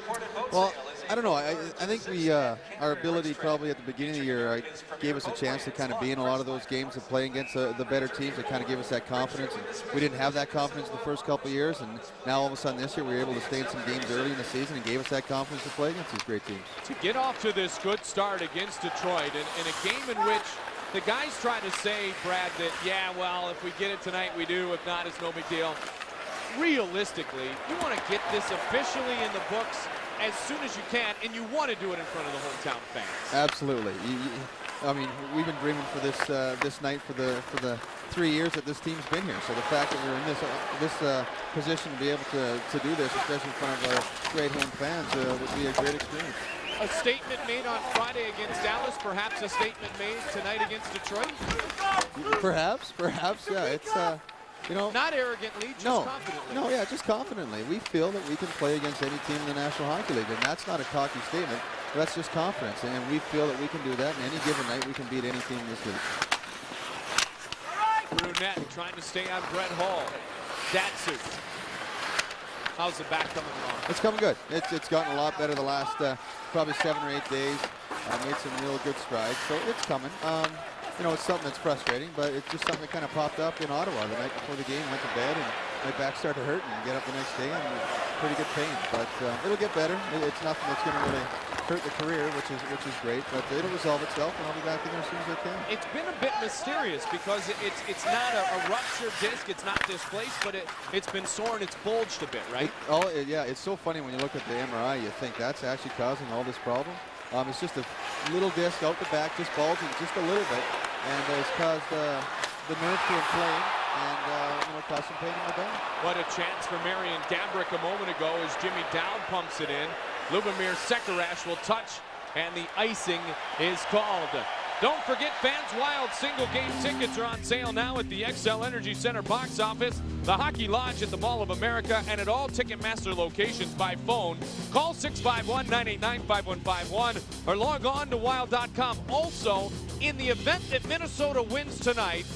Well, I don't know. I think we our ability probably at the beginning of the year gave us a chance to kind of be in a lot of those games and play against the better teams. It kind of gave us that confidence. And we didn't have that confidence the first couple of years, and now all of a sudden this year we were able to stay in some games early in the season and gave us that confidence to play against these great teams. To get off to this good start against Detroit in a game in which the guys try to say, Brad, that, yeah, well, if we get it tonight, we do. If not, it's no big deal. Realistically, you want to get this officially in the books as soon as you can, and you want to do it in front of the hometown fans. Absolutely. I mean, we've been dreaming for this this night for the 3 years that this team's been here. So the fact that we're in this position to be able to do this, especially in front of our great home fans, would be a great experience. A statement made on Friday against Dallas, perhaps a statement made tonight against Detroit? Perhaps, yeah. It's, you know. Not arrogantly, just confidently. No, yeah, just confidently. We feel that we can play against any team in the National Hockey League, and that's not a cocky statement. That's just confidence, and we feel that we can do that, and any given night we can beat any team this league. Brunette trying to stay on Brett Hall. Datsu. How's the back coming along? It's coming good. It's gotten a lot better the last probably 7 or 8 days. Made some real good strides, so it's coming. You know, it's something that's frustrating, but it's just something that kind of popped up in Ottawa the night before the game. Went to bed, and my back started hurting. And get up the next day, and pretty good pain. But it'll get better. It's nothing that's going to really hurt the career, which is great. But it'll resolve itself, and I'll be back in there as soon as I can. It's been a bit mysterious because it's not a ruptured disc. It's not displaced, but it's been sore and it's bulged a bit, right? Yeah, it's so funny when you look at the MRI. You think that's actually causing all this problem. It's just a little disc out the back, just bulging just a little bit, and it's caused the nerve to inflame and you know, cause some pain in the back. What a chance for Marian Gaborik a moment ago as Jimmy Dowd pumps it in. Lubomir Sekarash will touch, and the icing is called. Don't forget, fans, Wild single-game tickets are on sale now at the XL Energy Center box office, the Hockey Lodge at the Mall of America, and at all Ticketmaster locations by phone. Call 651-989-5151 or log on to wild.com. Also, in the event that Minnesota wins tonight,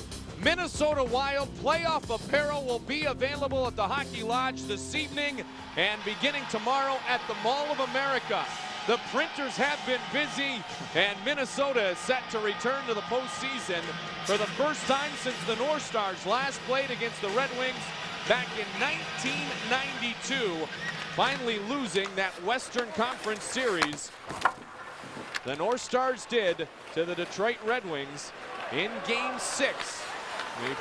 Minnesota Wild playoff apparel will be available at the Hockey Lodge this evening and beginning tomorrow at the Mall of America. The printers have been busy, and Minnesota is set to return to the postseason for the first time since the North Stars last played against the Red Wings back in 1992, finally losing that Western Conference Series. The North Stars did to the Detroit Red Wings in Game 6.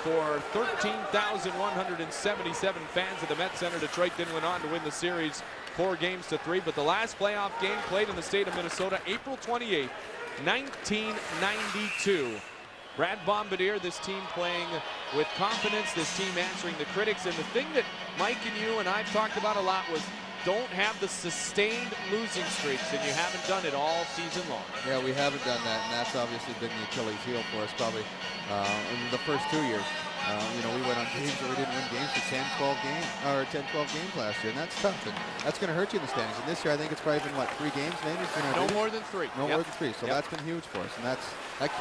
For 13,177 fans at the Met Center, Detroit then went on to win the series 4-3, but the last playoff game played in the state of Minnesota, April 28, 1992. Brad Bombardier, this team playing with confidence, this team answering the critics, and the thing that Mike and you and I've talked about a lot was don't have the sustained losing streaks, and you haven't done it all season long. Yeah, we haven't done that, and that's obviously been the Achilles heel for us probably in the first 2 years. You know, we went on games where we didn't win games for 10, 12 games last year, and that's tough. And that's going to hurt you in the standings. And this year, I think it's probably been, what, 3 games maybe? No more than 3. No more than 3. So that's been huge for us. And that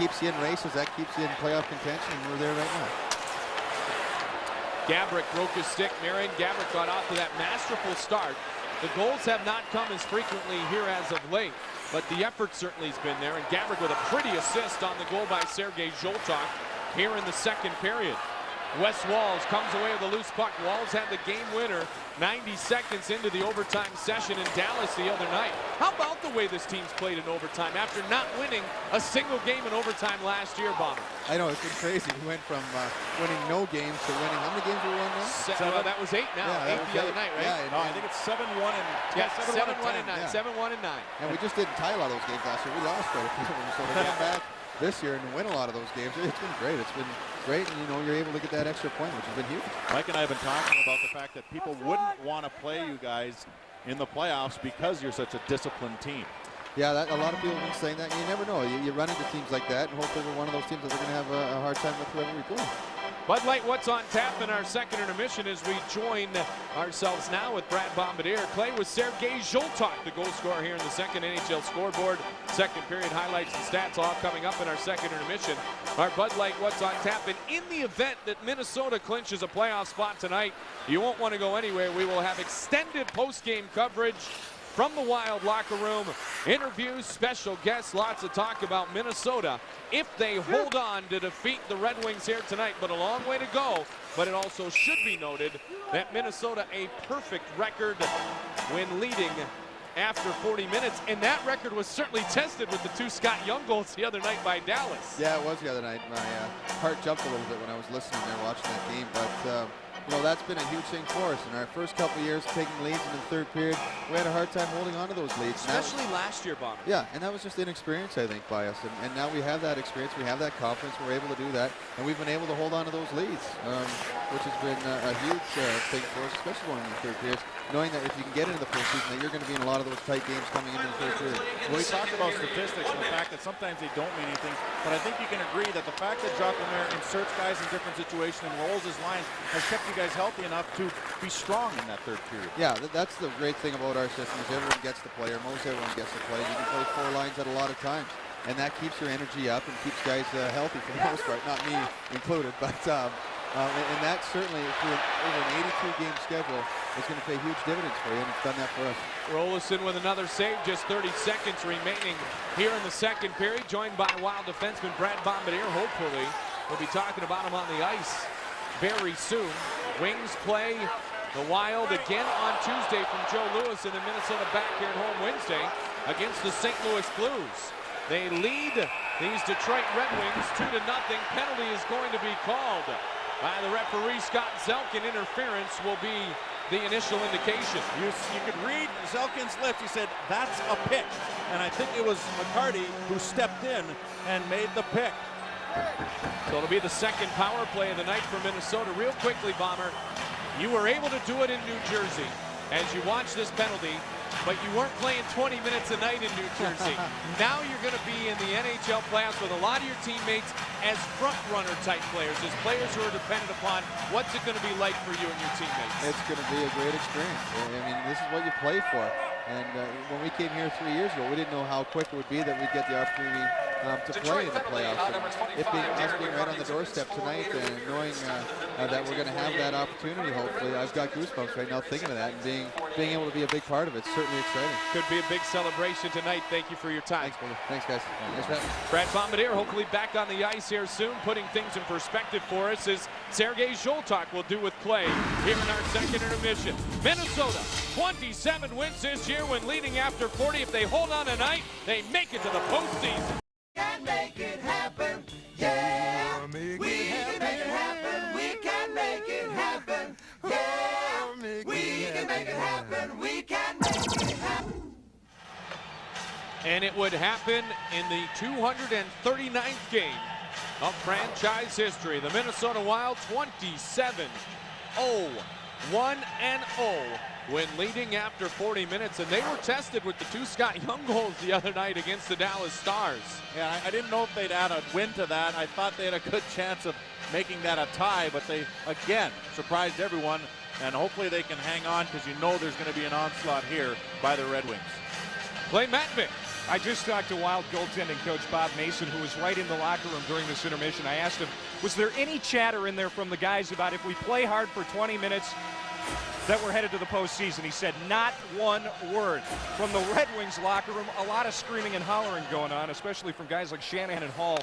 keeps you in races. That keeps you in playoff contention, and we're there right now. Gaborik broke his stick. Marian Gaborik got off to that masterful start. The goals have not come as frequently here as of late, but the effort certainly has been there. And Gaborik with a pretty assist on the goal by Sergei Zholtok here in the second period. Wes Walz comes away with a loose puck. Walz had the game winner 90 seconds into the overtime session in Dallas the other night. How about the way this team's played in overtime after not winning a single game in overtime last year, Bomber? I know, it's been crazy. We went from winning no games to winning. How many games we won now? Well, that was 8 now. Yeah, 8 the other night, right? Yeah, no, I think it's 7-1 and 7-1 and 9. Yeah. 7-1 and 9. And we just didn't tie a lot of those games last year. We lost quite a few of them. So to get back this year and win a lot of those games, it's been great. It's been great, and you know, you're able to get that extra point, which has been huge. Mike and I have been talking about the fact that people wouldn't want to play you guys in the playoffs because you're such a disciplined team. Yeah, a lot of people have been saying that. And you never know. You run into teams like that, and hopefully we're one of those teams that they're going to have a hard time with whoever we play. Bud Light, what's on tap in our second intermission as we join ourselves now with Brad Bombardier. Clay with Sergei Zholtok, the goal scorer here in the second NHL scoreboard. Second period highlights and stats all coming up in our second intermission. Our Bud Light, what's on tap. And in the event that Minnesota clinches a playoff spot tonight, you won't want to go anywhere. We will have extended post-game coverage from the Wild locker room, interviews, special guests, lots of talk about Minnesota if they hold on to defeat the Red Wings here tonight. But a long way to go. But it also should be noted that Minnesota a perfect record when leading after 40 minutes. And that record was certainly tested with the 2 Scott Young goals the other night by Dallas. Yeah, it was the other night. My heart jumped a little bit when I was listening there watching that game. But you know, that's been a huge thing for us. In our first couple of years taking leads in the third period, we had a hard time holding on to those leads. Especially last year, Bomber. Yeah, and that was just inexperience, I think, by us. And now we have that experience, we have that confidence, we're able to do that, and we've been able to hold on to those leads, which has been a huge thing for us, especially going into the third period, knowing that if you can get into the postseason, that you're going to be in a lot of those tight games coming into the third period. Well, we talked about statistics and the fact that sometimes they don't mean anything, but I think you can agree that the fact that Jacques Lemaire inserts guys in different situations and rolls his lines has kept you guys healthy enough to be strong in that third period. Yeah, that's the great thing about our system is everyone gets to play, or most everyone gets to play. You can play 4 lines at a lot of times, and that keeps your energy up and keeps guys healthy for the most part, not me included. But and that certainly, through over an 82-game schedule, is going to pay huge dividends for you, and it's done that for us. Rolison with another save, just 30 seconds remaining here in the second period, joined by Wild defenseman Brad Bombardier. Hopefully, we'll be talking about him on the ice very soon. Wings play the Wild again on Tuesday from Joe Louis, and the Minnesota back here at home Wednesday against the St. Louis Blues. They lead these Detroit Red Wings 2-0. Penalty is going to be called by the referee, Scott Zelkin. Interference will be the initial indication. You could read Zelkin's lips. He said, that's a pick. And I think it was McCarty who stepped in and made the pick. So it'll be the second power play of the night for Minnesota. Real quickly, Bomber, you were able to do it in New Jersey as you watch this penalty, but you weren't playing 20 minutes a night in New Jersey. Now you're going to be in the NHL playoffs with a lot of your teammates as front-runner type players, as players who are dependent upon. What's it going to be like for you and your teammates? It's going to be a great experience. I mean, this is what you play for. And when we came here 3 years ago, we didn't know how quick it would be that we'd get the opportunity to play in the playoffs. And us being right on the doorstep tonight and knowing that we're going to have that opportunity, hopefully, I've got goosebumps right now thinking of that, and being able to be a big part of it. Certainly exciting. Could be a big celebration tonight. Thank you for your time. Thanks, brother. Thanks, guys. Thanks, Brad Bombardier hopefully back on the ice here soon, putting things in perspective for us, as Sergei Zholtok will do with Clay here in our second intermission. Minnesota, 27 wins this year when leading after 40. If they hold on tonight, they make it to the postseason. Can make it happen, yeah. We can make it happen. We can make it happen, yeah. We can make it happen. We can make it happen. And it would happen in the 239th game of franchise history. The Minnesota Wild 27-0, 1-0 when leading after 40 minutes, and they were tested with the 2 Scott Young goals the other night against the Dallas Stars. Yeah, I didn't know if they'd add a win to that. I thought they had a good chance of making that a tie, but they, again, surprised everyone, and hopefully they can hang on, because you know there's going to be an onslaught here by the Red Wings. Clay Matvick. I just talked to Wild goaltending coach Bob Mason, who was right in the locker room during this intermission. I asked him, was there any chatter in there from the guys about if we play hard for 20 minutes, that we're headed to the postseason? He said not one word. From the Red Wings locker room, a lot of screaming and hollering going on, especially from guys like Shanahan and Hall.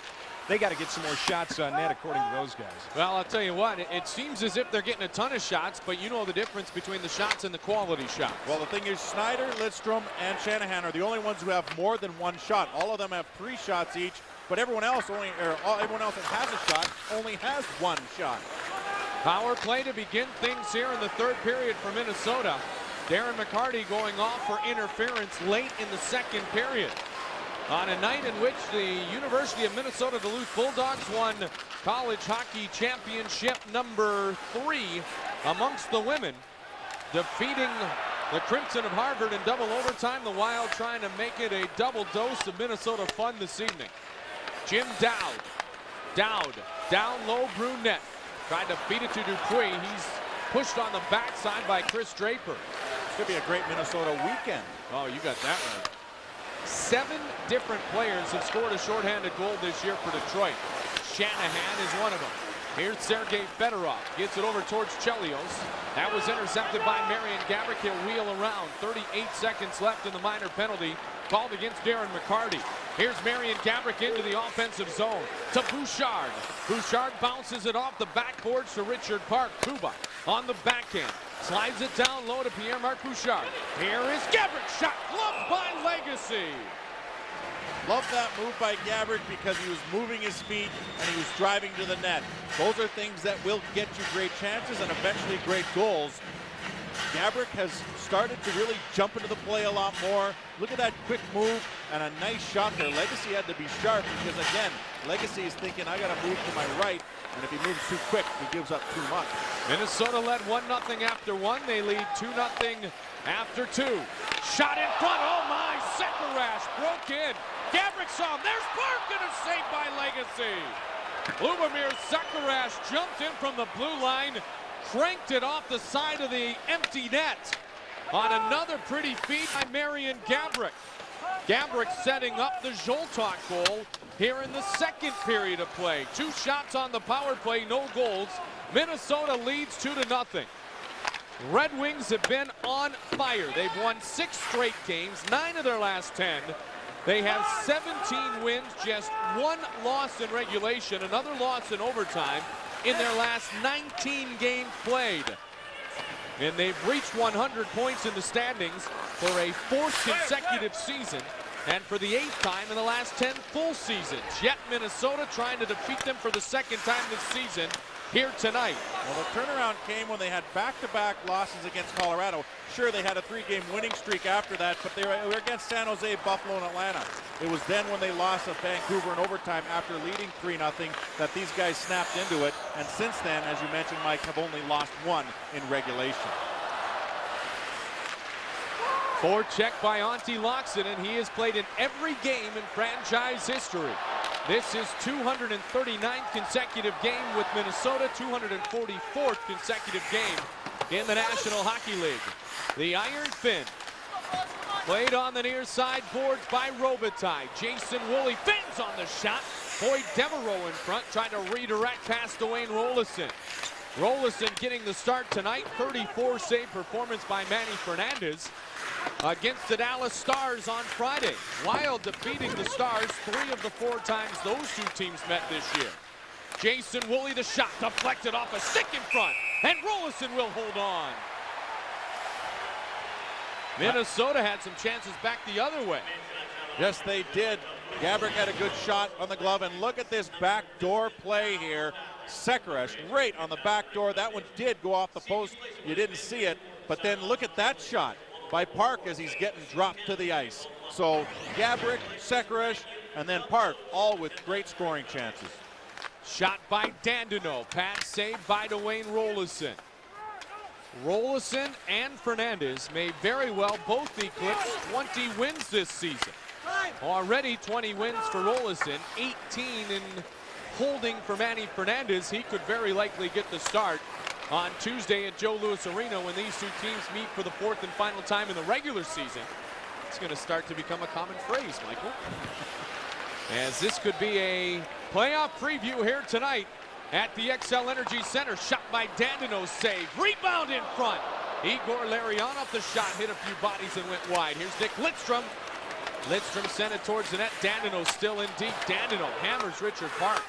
They got to get some more shots on net, according to those guys. Well, I'll tell you what, it seems as if they're getting a ton of shots, but you know the difference between the shots and the quality shots. Well, the thing is, Schneider, Lidstrom, and Shanahan are the only ones who have more than one shot. All of them have 3 shots each, but everyone else that has a shot only has 1 shot. Power play to begin things here in the third period for Minnesota. Darren McCarty going off for interference late in the second period. On a night in which the University of Minnesota Duluth Bulldogs won college hockey championship number 3 amongst the women, defeating The Crimson of Harvard in double overtime. The Wild trying to make it a double dose of Minnesota fun this evening. Jim Dowd. Dowd down low, Brunette. Tried to feed it to Dupuis. He's pushed on the backside by Chris Draper. It's going to be a great Minnesota weekend. Oh, you got that right. 7 different players have scored a shorthanded goal this year for Detroit. Shanahan is one of them. Here's Sergei Fedorov. Gets it over towards Chelios. That was intercepted by Marian Gaborik. He'll wheel around. 38 seconds left in the minor penalty called against Darren McCarty. Here's Marian Gaborik into the offensive zone to Bouchard. Bouchard bounces it off the backboards to Richard Park. Kuba on the backhand. Slides it down low to Pierre-Marc Bouchard. Here is Gaborik. Shot gloved by Legacy. Love that move by Gaborik because he was moving his feet and he was driving to the net. Those are things that will get you great chances and eventually great goals. Gaborik has started to really jump into the play a lot more. Look at that quick move and a nice shot there. Legacy had to be sharp because, again, Legacy is thinking, I got to move to my right, and if he moves too quick, he gives up too much. Minnesota led 1-0 after 1. They lead 2-0 after 2. Shot in front. Oh, my. Sekarash broke in. Gaborik saw him. There's Park, and a save by Legacy. Lubomir Sekarash jumped in from the blue line, cranked it off the side of the empty net on another pretty feed by Marian Gaborik. Gaborik setting up the Zoltok goal here in the second period of play. 2 shots on the power play, no goals. Minnesota leads 2-0. Red Wings have been on fire. They've won 6 straight games, 9 of their last 10. They have 17 wins, just 1 loss in regulation, another loss in overtime in their last 19 games played. And they've reached 100 points in the standings for a 4th consecutive season and for the 8th time in the last 10 full seasons. Yet Minnesota trying to defeat them for the 2nd time this season here tonight. Well, the turnaround came when they had back-to-back losses against Colorado. Sure, they had a 3-game winning streak after that, but they were against San Jose, Buffalo, and Atlanta. It was then when they lost at Vancouver in overtime after leading 3-0 that these guys snapped into it. And since then, as you mentioned, Mike, have only lost 1 in regulation. Forecheck by Antti Laaksonen, and he has played in every game in franchise history. This is 239th consecutive game with Minnesota, 244th consecutive game in the National Hockey League. The Iron Fin played on the near side boards by Robitaille. Jason Woolley fins on the shot. Boyd Devereaux in front, trying to redirect past Dwayne Roloson. Roloson getting the start tonight. 34 save performance by Manny Fernandez against the Dallas Stars on Friday. Wild defeating the Stars 3 of the 4 times those 2 teams met this year. Jason Woolley, the shot deflected off a stick in front, and Roloson will hold on. Minnesota had some chances back the other way. Yes, they did. Gaborik had a good shot on the glove, and look at this backdoor play here. Sekarash right on the back door. That one did go off the post. You didn't see it, but then look at that shot by Park as he's getting dropped to the ice. So Gaborik, Sekarash, and then Park, all with great scoring chances. Shot by Dandeneau, pass saved by Dwayne Roloson. Roloson and Fernandez may very well both eclipse 20 wins this season. Already 20 wins for Roloson, 18 in holding for Manny Fernandez. He could very likely get the start on Tuesday at Joe Louis Arena when these 2 teams meet for the 4th and final time in the regular season. It's going to start to become a common phrase, Michael. As this could be a playoff preview here tonight at the XL Energy Center. Shot by Dandeneau, save. Rebound in front. Igor Larionov, the shot hit a few bodies and went wide. Here's Nick Lidstrom. Lidstrom sent it towards the net. Dandeneau still in deep. Dandeneau hammers Richard Park.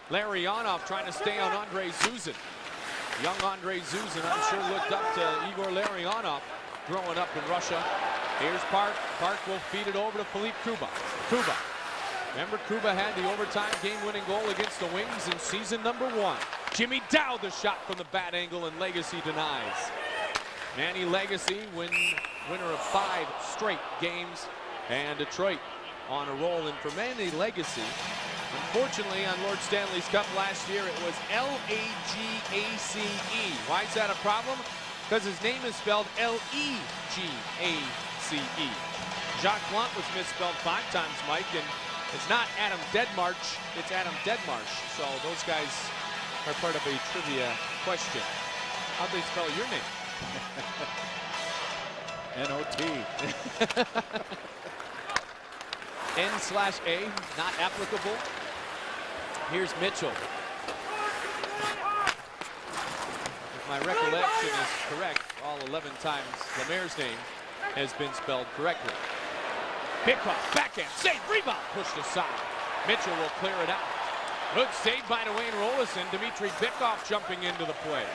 Larionov trying to stay on Andre Zuzin. Young Andre Zuzin, I'm sure, looked up to Igor Larionov growing up in Russia. Here's Park. Park will feed it over to Philippe Kuba. Kuba. Remember, Kuba had the overtime game-winning goal against the Wings in season number 1. Jimmy Dowd, the shot from the bad angle, and Legacy denies. Manny Legacy, winner of 5 straight games, and Detroit on a roll. And for Manny Legacy, unfortunately, on Lord Stanley's Cup last year, it was L-A-G-A-C-E. Why is that a problem? because his name is spelled Legace. Jacques Plante was misspelled 5 times, Mike, and it's not Adam Deadmarch, it's Adam Deadmarsh. So those guys are part of a trivia question. How'd they spell your name? N-O-T. N/A, not applicable. Here's Mitchell. If my recollection is correct, all 11 times Lemaire's name has been spelled correctly. Pickoff, backhand, save, rebound, pushed aside. Mitchell will clear it out. Good save by Dwayne Rolison. Dmitry Pickoff jumping into the play.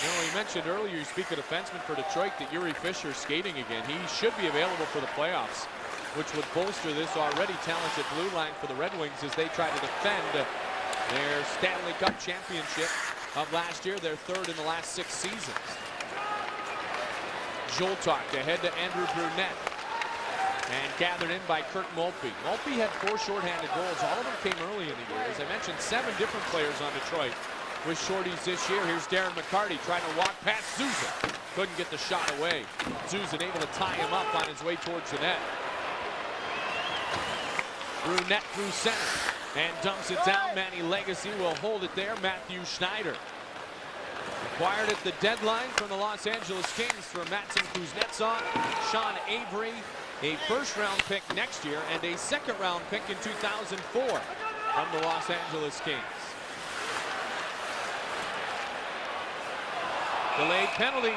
You know, he mentioned earlier, you speak of defenseman for Detroit, that Yuri Fisher skating again. He should be available for the playoffs, which would bolster this already talented blue line for the Red Wings as they try to defend their Stanley Cup championship of last year, their 3rd in the last 6 seasons. Joltok ahead to Andrew Brunette. And gathered in by Kirk Maltby. Maltby had 4 shorthanded goals. All of them came early in the year. As I mentioned, 7 different players on Detroit with shorties this year. Here's Darren McCarty trying to walk past Zuzan. Couldn't get the shot away. Zuzan able to tie him up on his way towards the net. Brunette through center and dumps it down. Manny Legacy will hold it there. Matthew Schneider. Acquired at the deadline from the Los Angeles Kings for Matson Kuznetsov, Sean Avery, a 1st-round pick next year, and a 2nd-round pick in 2004 from the Los Angeles Kings. Delayed penalty.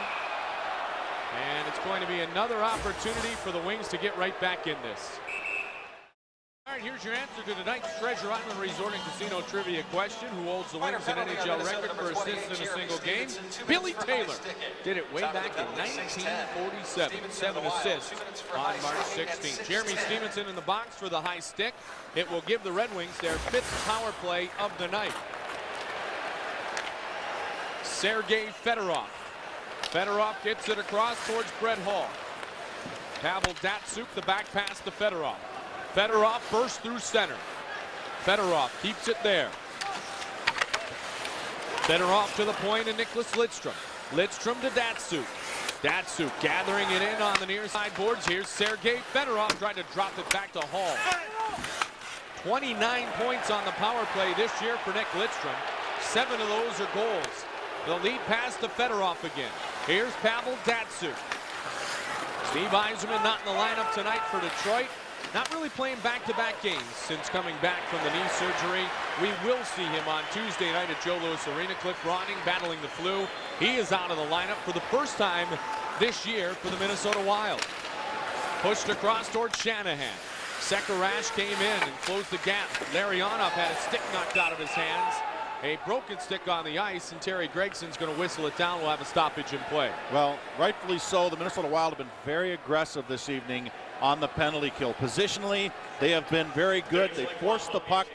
And it's going to be another opportunity for the Wings to get right back in this. All right, here's your answer to tonight's Treasure Island Resort and Casino trivia question. Who holds the Wings an NHL record for assists in a single game? Billy Taylor did it way back in 1947. 7 assists on March 16th. Jeremy Stevenson in the box for the high stick. It will give the Red Wings their 5th power play of the night. Sergei Fedorov. Fedorov gets it across towards Brett Hall. Pavel Datsyuk, the back pass to Fedorov. Fedorov bursts through center. Fedorov keeps it there. Fedorov to the point, and Nicholas Lidstrom. Lidstrom to Datsyuk. Datsyuk gathering it in on the near side boards. Here's Sergei Fedorov trying to drop it back to Hall. 29 points on the power play this year for Nick Lidstrom. 7 of those are goals. The lead pass to Fedorov again. Here's Pavel Datsyuk. Steve Yzerman not in the lineup tonight for Detroit. Not really playing back-to-back games since coming back from the knee surgery. We will see him on Tuesday night at Joe Louis Arena. Cliff Ronning battling the flu. He is out of the lineup for the first time this year for the Minnesota Wild. Pushed across towards Shanahan. Sekarash came in and closed the gap. Larionov had a stick knocked out of his hands. A broken stick on the ice, and Terry Gregson's going to whistle it down. We'll have a stoppage in play. Well, rightfully so. The Minnesota Wild have been very aggressive this evening on the penalty kill. Positionally, they have been very good. They forced the puck,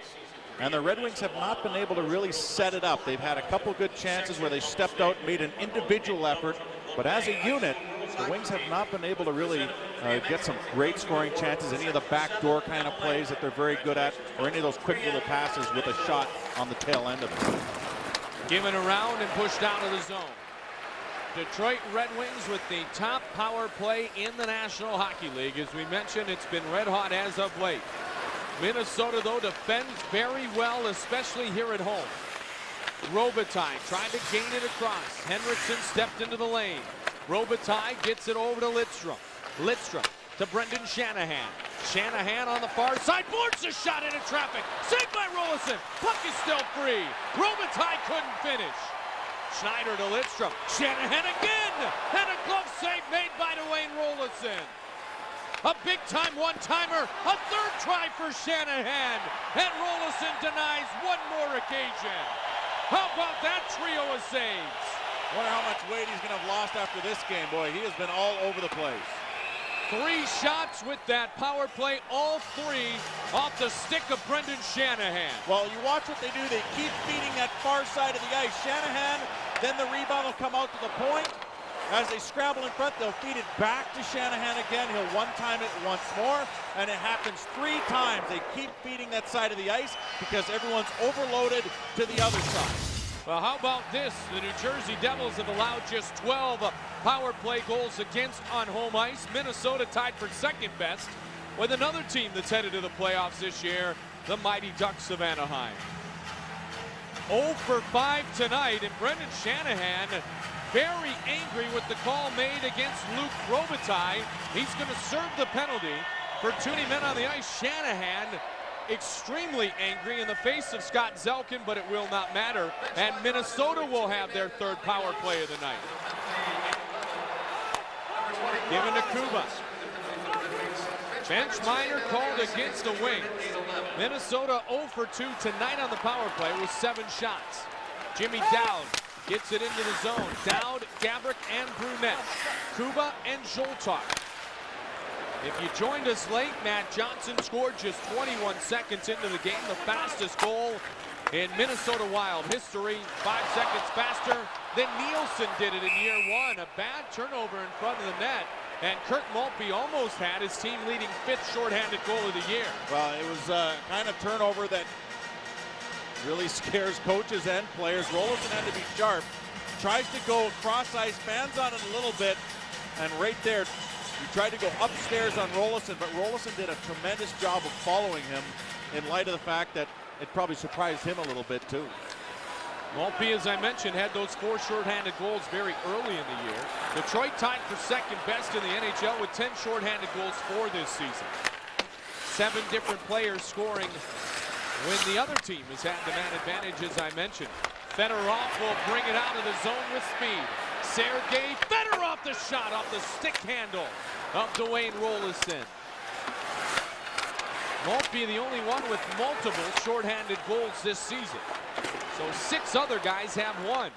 and the Red Wings have not been able to really set it up. They've had a couple good chances where they stepped out and made an individual effort, but as a unit, the Wings have not been able to really get some great scoring chances, any of the backdoor kind of plays that they're very good at, or any of those quick little passes with a shot on the tail end of it. Given around and pushed out of the zone. Detroit Red Wings with the top power play in the National Hockey League. As we mentioned, it's been red hot as of late. Minnesota, though, defends very well, especially here at home. Robitaille tried to gain it across. Henriksen stepped into the lane. Robitaille gets it over to Lidstrom. Lidstrom to Brendan Shanahan. Shanahan on the far side, boards a shot into traffic. Saved by Rolison. Puck is still free. Robitaille couldn't finish. Schneider to Lidstrom. Shanahan again! And a glove save made by Dwayne Rolison. A big-time one-timer. A 3rd try for Shanahan. And Rolison denies one more occasion. How about that trio of saves? Wonder how much weight he's going to have lost after this game. Boy, he has been all over the place. 3 shots with that power play, all 3 off the stick of Brendan Shanahan. Well, you watch what they do. They keep feeding that far side of the ice. Shanahan, then the rebound will come out to the point. As they scramble in front, they'll feed it back to Shanahan again. He'll one-time it once more, and it happens 3 times. They keep feeding that side of the ice because everyone's overloaded to the other side. Well, how about this? The New Jersey Devils have allowed just 12 power play goals against on home ice. Minnesota tied for second best with another team that's headed to the playoffs this year, the Mighty Ducks of Anaheim. 0 for 5 tonight, and Brendan Shanahan very angry with the call made against Luke Robitaille. He's going to serve the penalty for tuning men on the ice. Shanahan extremely angry in the face of Scott Zelkin, but it will not matter. And Minnesota will have their third power play of the night. Given to Kuba. Bench minor called against the wing. Minnesota 0 for 2 tonight on the power play with 7 shots. Jimmy Dowd gets it into the zone. Dowd, Gabrick, and Brunette. Kuba and Zoltar. If you joined us late, Matt Johnson scored just 21 seconds into the game, the fastest goal in Minnesota Wild history. 5 seconds faster than Nielsen did it in year 1. A bad turnover in front of the net, and Kurt Maltby almost had his team leading 5th shorthanded goal of the year. Well, it was a kind of turnover that really scares coaches and players. Rolison had to be sharp. Tries to go cross-ice, fans on it a little bit, and right there, he tried to go upstairs on Rolison, but Rolison did a tremendous job of following him in light of the fact that it probably surprised him a little bit too. Maltby, as I mentioned, had those 4 shorthanded goals very early in the year. Detroit tied for second best in the NHL with 10 shorthanded goals for this season. 7 different players scoring when the other team has had the man advantage, as I mentioned. Fedorov will bring it out of the zone with speed. Sergei Fedorov, the shot off the stick handle of Dwayne Rolison. Maltby the only one with multiple shorthanded goals this season. So 6 other guys have 1.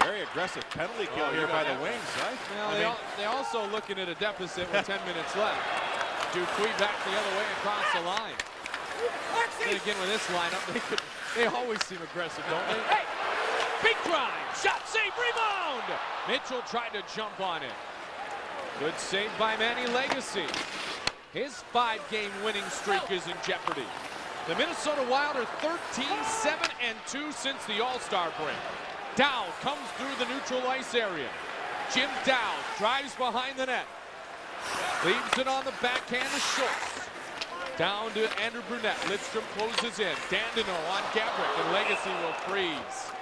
Very aggressive penalty kill here by the wings, right? Well, they're also looking at a deficit with 10 minutes left. Dupuis back the other way across the line. And again, with this lineup, they always seem aggressive, don't they? Hey! Big drive, shot, save, rebound! Mitchell tried to jump on it. Good save by Manny Legacy. His 5-game winning streak is in jeopardy. The Minnesota Wild are 13-7-2 since the All-Star break. Dowd comes through the neutral ice area. Jim Dowd drives behind the net. Leaves it on the backhand to Schultz. Down to Andrew Brunette. Lidstrom closes in. Dandino on Gabrick, and Legacy will freeze.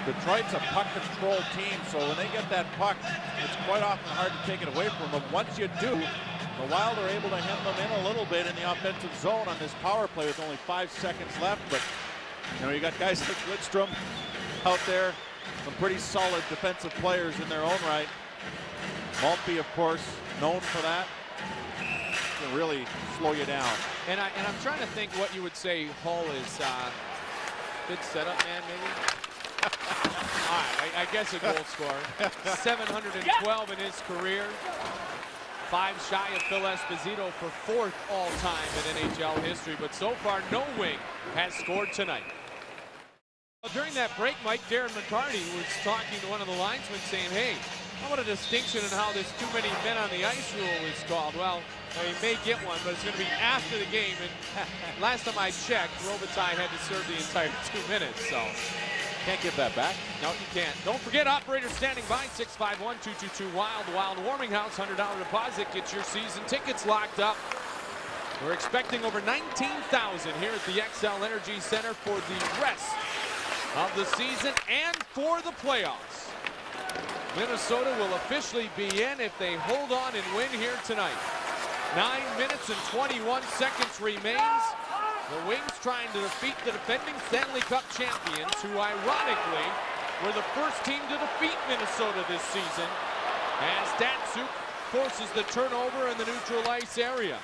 Detroit's a puck control team, so when they get that puck, it's quite often hard to take it away from them. Once you do, the Wild are able to hem them in a little bit in the offensive zone on this power play with only 5 seconds left. But you know, you got guys like Lidstrom out there, some pretty solid defensive players in their own right. Maltby, of course, known for that. Can really slow you down. And I'm trying to think what you would say Hull is. Good setup, man, maybe. All right, I guess a goal scorer. 712 in his career. 5 shy of Phil Esposito for 4th all-time in NHL history, but so far no wing has scored tonight. Well, during that break, Mike, Darren McCarty was talking to one of the linesmen saying, hey, how about a distinction in how this too many men on the ice rule is called? Well, he may get one, but it's going to be after the game, and last time I checked, Robitaille had to serve the entire 2 minutes, so. Can't give that back. No, you can't. Don't forget, operators standing by, 651-222-WILD. Wild Warming House, $100 deposit. Get your season tickets locked up. We're expecting over 19,000 here at the XL Energy Center for the rest of the season and for the playoffs. Minnesota will officially be in if they hold on and win here tonight. 9 minutes and 21 seconds remains. The Wings trying to defeat the defending Stanley Cup champions, who ironically were the first team to defeat Minnesota this season, as Datsuk forces the turnover in the neutral ice area.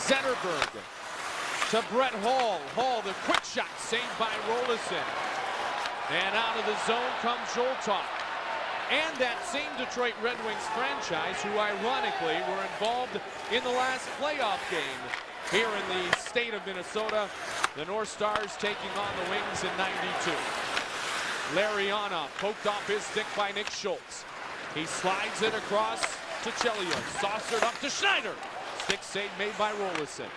Zetterberg to Brett Hall. Hall, the quick shot saved by Rolison. And out of the zone comes Zoltar. And that same Detroit Red Wings franchise, who ironically were involved in the last playoff game here in the state of Minnesota. The North Stars taking on the Wings in '92. Lariana poked off his stick by Nick Schultz. He slides it across to Chelios. Saucered up to Schneider. Stick save made by Rolison.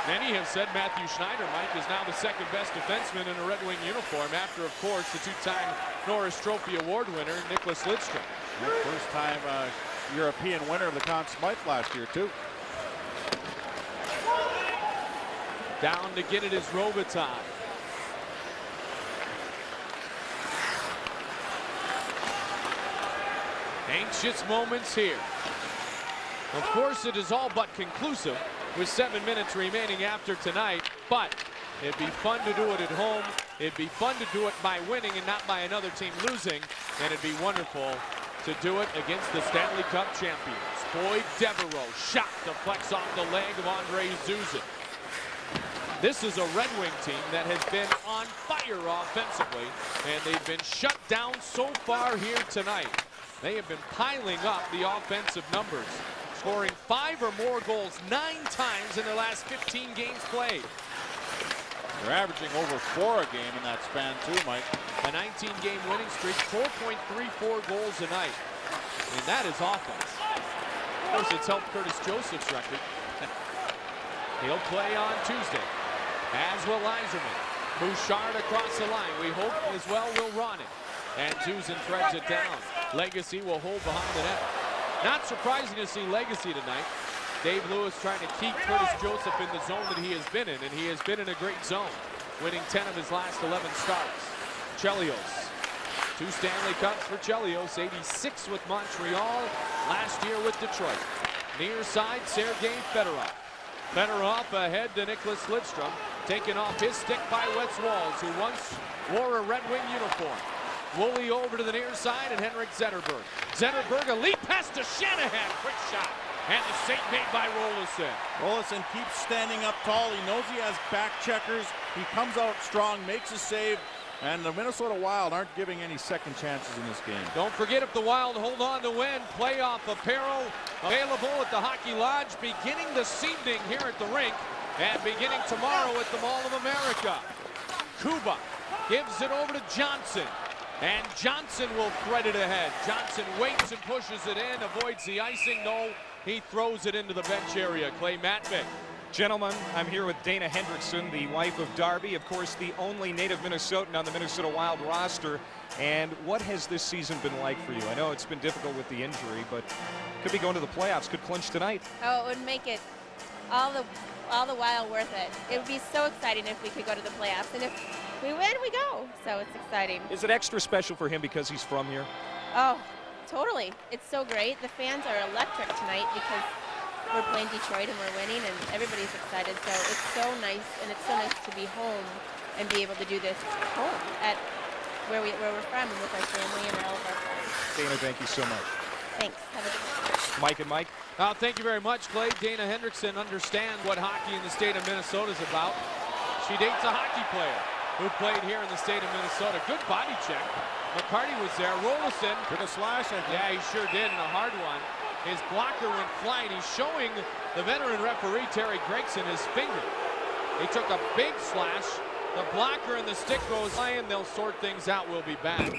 Many have said Matthew Schneider, Mike, is now the second best defenseman in a Red Wing uniform after, of course, the two-time Norris Trophy Award winner, Nicholas Lidstrom. First time European winner of the Conn Smythe last year, too. Down to get it is Robitaille. Anxious moments here. Of course, it is all but conclusive with 7 minutes remaining after tonight, but it'd be fun to do it at home. It'd be fun to do it by winning and not by another team losing, and it'd be wonderful to do it against the Stanley Cup champions. Boyd Devereaux, shot deflects off the leg of Andre Zuzin. This is a Red Wing team that has been on fire offensively, and they've been shut down so far here tonight. They have been piling up the offensive numbers, scoring 5 or more goals 9 times in their last 15 games played. They're averaging over 4 a game in that span too, Mike. A 19-game winning streak, 4.34 goals a night. And that is offense. Of course, it's helped Curtis Joseph's record. He'll play on Tuesday, as will Yzerman. Bouchard across the line. We hope as well will Ronning. And Zuzin threads it down. Legacy will hold behind the net. Not surprising to see Legacy tonight. Dave Lewis trying to keep Curtis Joseph in the zone that he has been in, and he has been in a great zone, winning 10 of his last 11 starts. Chelios, 2 Stanley Cups for Chelios, 86 with Montreal, last year with Detroit. Near side, Sergei Fedorov. Fedorov ahead to Nicholas Lidstrom, taken off his stick by Wes Walz, who once wore a Red Wing uniform. Woolley over to the near side, and Henrik Zetterberg. Zetterberg, a leap pass to Shanahan, quick shot. And the save made by Rolison. Rolison keeps standing up tall. He knows he has back checkers. He comes out strong, makes a save, and the Minnesota Wild aren't giving any second chances in this game. Don't forget, if the Wild hold on to win, playoff apparel available at the Hockey Lodge, beginning this evening here at the rink, and beginning tomorrow at the Mall of America. Kuba gives it over to Johnson. And Johnson will thread it ahead. Johnson waits and pushes it in, avoids the icing. No, he throws it into the bench area. Clay Matvick. Gentlemen, I'm here with Dana Hendrickson, the wife of Darby, of course, the only native Minnesotan on the Minnesota Wild roster. And what has this season been like for you? I know it's been difficult with the injury, but could be going to the playoffs, could clinch tonight. Oh, it would make it all the while worth it. It would be so exciting if we could go to the playoffs. And if we win, we go. So it's exciting. Is it extra special for him because he's from here? Oh, totally. It's so great. The fans are electric tonight because we're playing Detroit and we're winning, and everybody's excited. So it's so nice, and it's so nice to be home and be able to do this home at where we're from and with our family and all of our friends. Dana, thank you so much. Thanks. Have a good night. Mike and Mike. Thank you very much, Clay. Dana Hendrickson understands what hockey in the state of Minnesota is about. She dates a hockey player who played here in the state of Minnesota. Good body check. McCarty was there. Rolison took a slash. Yeah, he sure did, and a hard one. His blocker went flying. He's showing the veteran referee, Terry Gregson, his finger. He took a big slash. The blocker and the stick goes flying. They'll sort things out. We'll be back.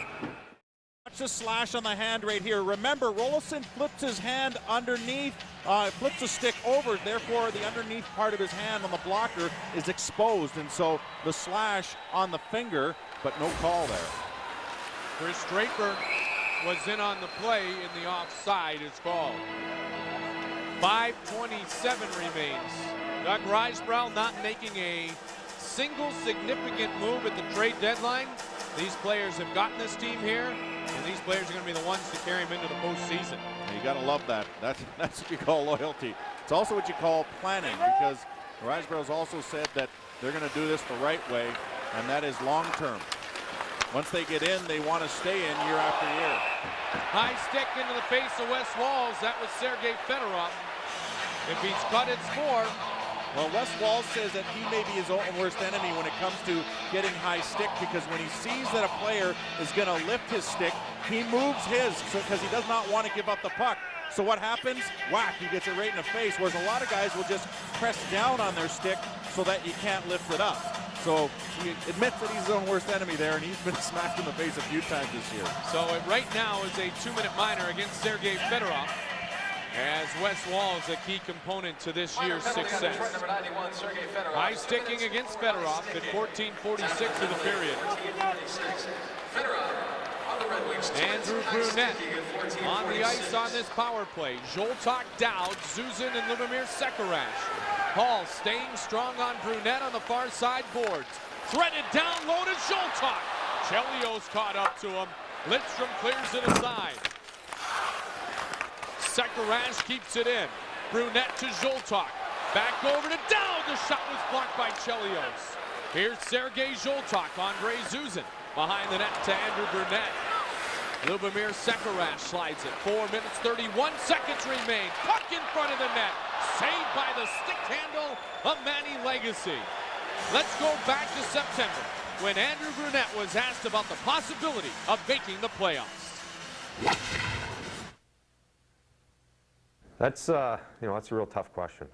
Watch the slash on the hand right here. Remember, Rolison flips his hand underneath, flips the stick over. Therefore, the underneath part of his hand on the blocker is exposed. And so the slash on the finger, but no call there. Chris Draper was in on the play, and the offside is called. 5:27 remains. Doug Risebrow not making a single significant move at the trade deadline. These players have gotten this team here, and these players are going to be the ones to carry them into the postseason. You got to love that. That's what you call loyalty. It's also what you call planning, because Riseborough's also said that they're going to do this the right way, and that is long term. Once they get in, they want to stay in year after year. High stick into the face of Wes Walz. That was Sergei Fedorov. If he's cut, it's 4. Well, Wes Walz says that he may be his own worst enemy when it comes to getting high stick, because when he sees that a player is going to lift his stick, he moves his because he does not want to give up the puck. So what happens? Whack, he gets it right in the face, whereas a lot of guys will just press down on their stick so that you can't lift it up. So he admits that he's his own worst enemy there, and he's been smacked in the face a few times this year. So it right now is a 2-minute minor against Sergei Fedorov. As Wes Wall is a key component to this year's success. High sticking against Fedorov at 14:46 of the period. Andrew Brunette on the ice on this power play. Zoltak, Dowd, Zuzin, and Lubomir Sekarash. Hall staying strong on Brunette on the far side boards. Threaded down low to Zoltak. Chelios caught up to him. Lidstrom clears it aside. Sekarash keeps it in. Brunette to Zoltak. Back over to Dowd. The shot was blocked by Chelios. Here's Sergei Zoltak. Andre Zuzin behind the net to Andrew Brunette. Lubomir Sekarash slides it. 4 minutes, 31 seconds remain. Puck in front of the net. Saved by the stick handle of Manny Legacy. Let's go back to September when Andrew Brunette was asked about the possibility of making the playoffs. That's that's a real tough question.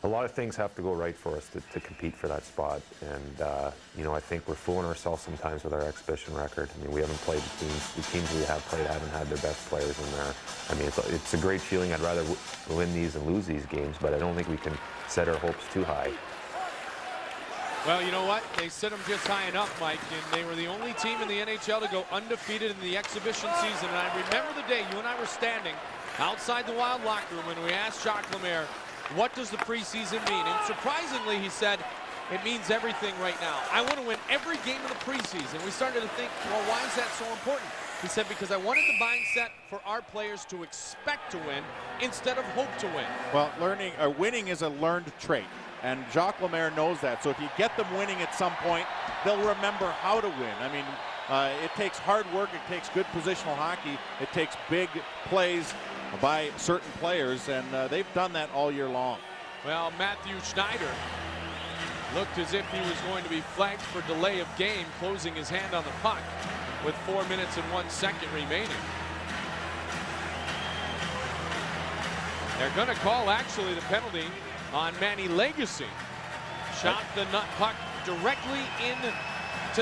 A lot of things have to go right for us to compete for that spot, and I think we're fooling ourselves sometimes with our exhibition record. I mean, we haven't played the teams we have played haven't had their best players in there. I mean, it's a great feeling. I'd rather win these than lose these games, but I don't think we can set our hopes too high. Well, you know what? They set them just high enough, Mike, and they were the only team in the NHL to go undefeated in the exhibition season. And I remember the day you and I were standing outside the Wild locker room and we asked Jacques Lemaire, what does the preseason mean? And surprisingly, he said, it means everything right now. I want to win every game of the preseason. We started to think, well, why is that so important? He said, because I wanted the mindset for our players to expect to win instead of hope to win. Well, winning is a learned trait. And Jacques Lemaire knows that. So if you get them winning at some point, they'll remember how to win. I mean, it takes hard work. It takes good positional hockey. It takes big plays by certain players, and they've done that all year long. Well, Matthew Schneider looked as if he was going to be flagged for delay of game, closing his hand on the puck with 4 minutes and 1 second remaining. They're going to call, actually, the penalty on Manny Legacy. Shot the nut puck directly into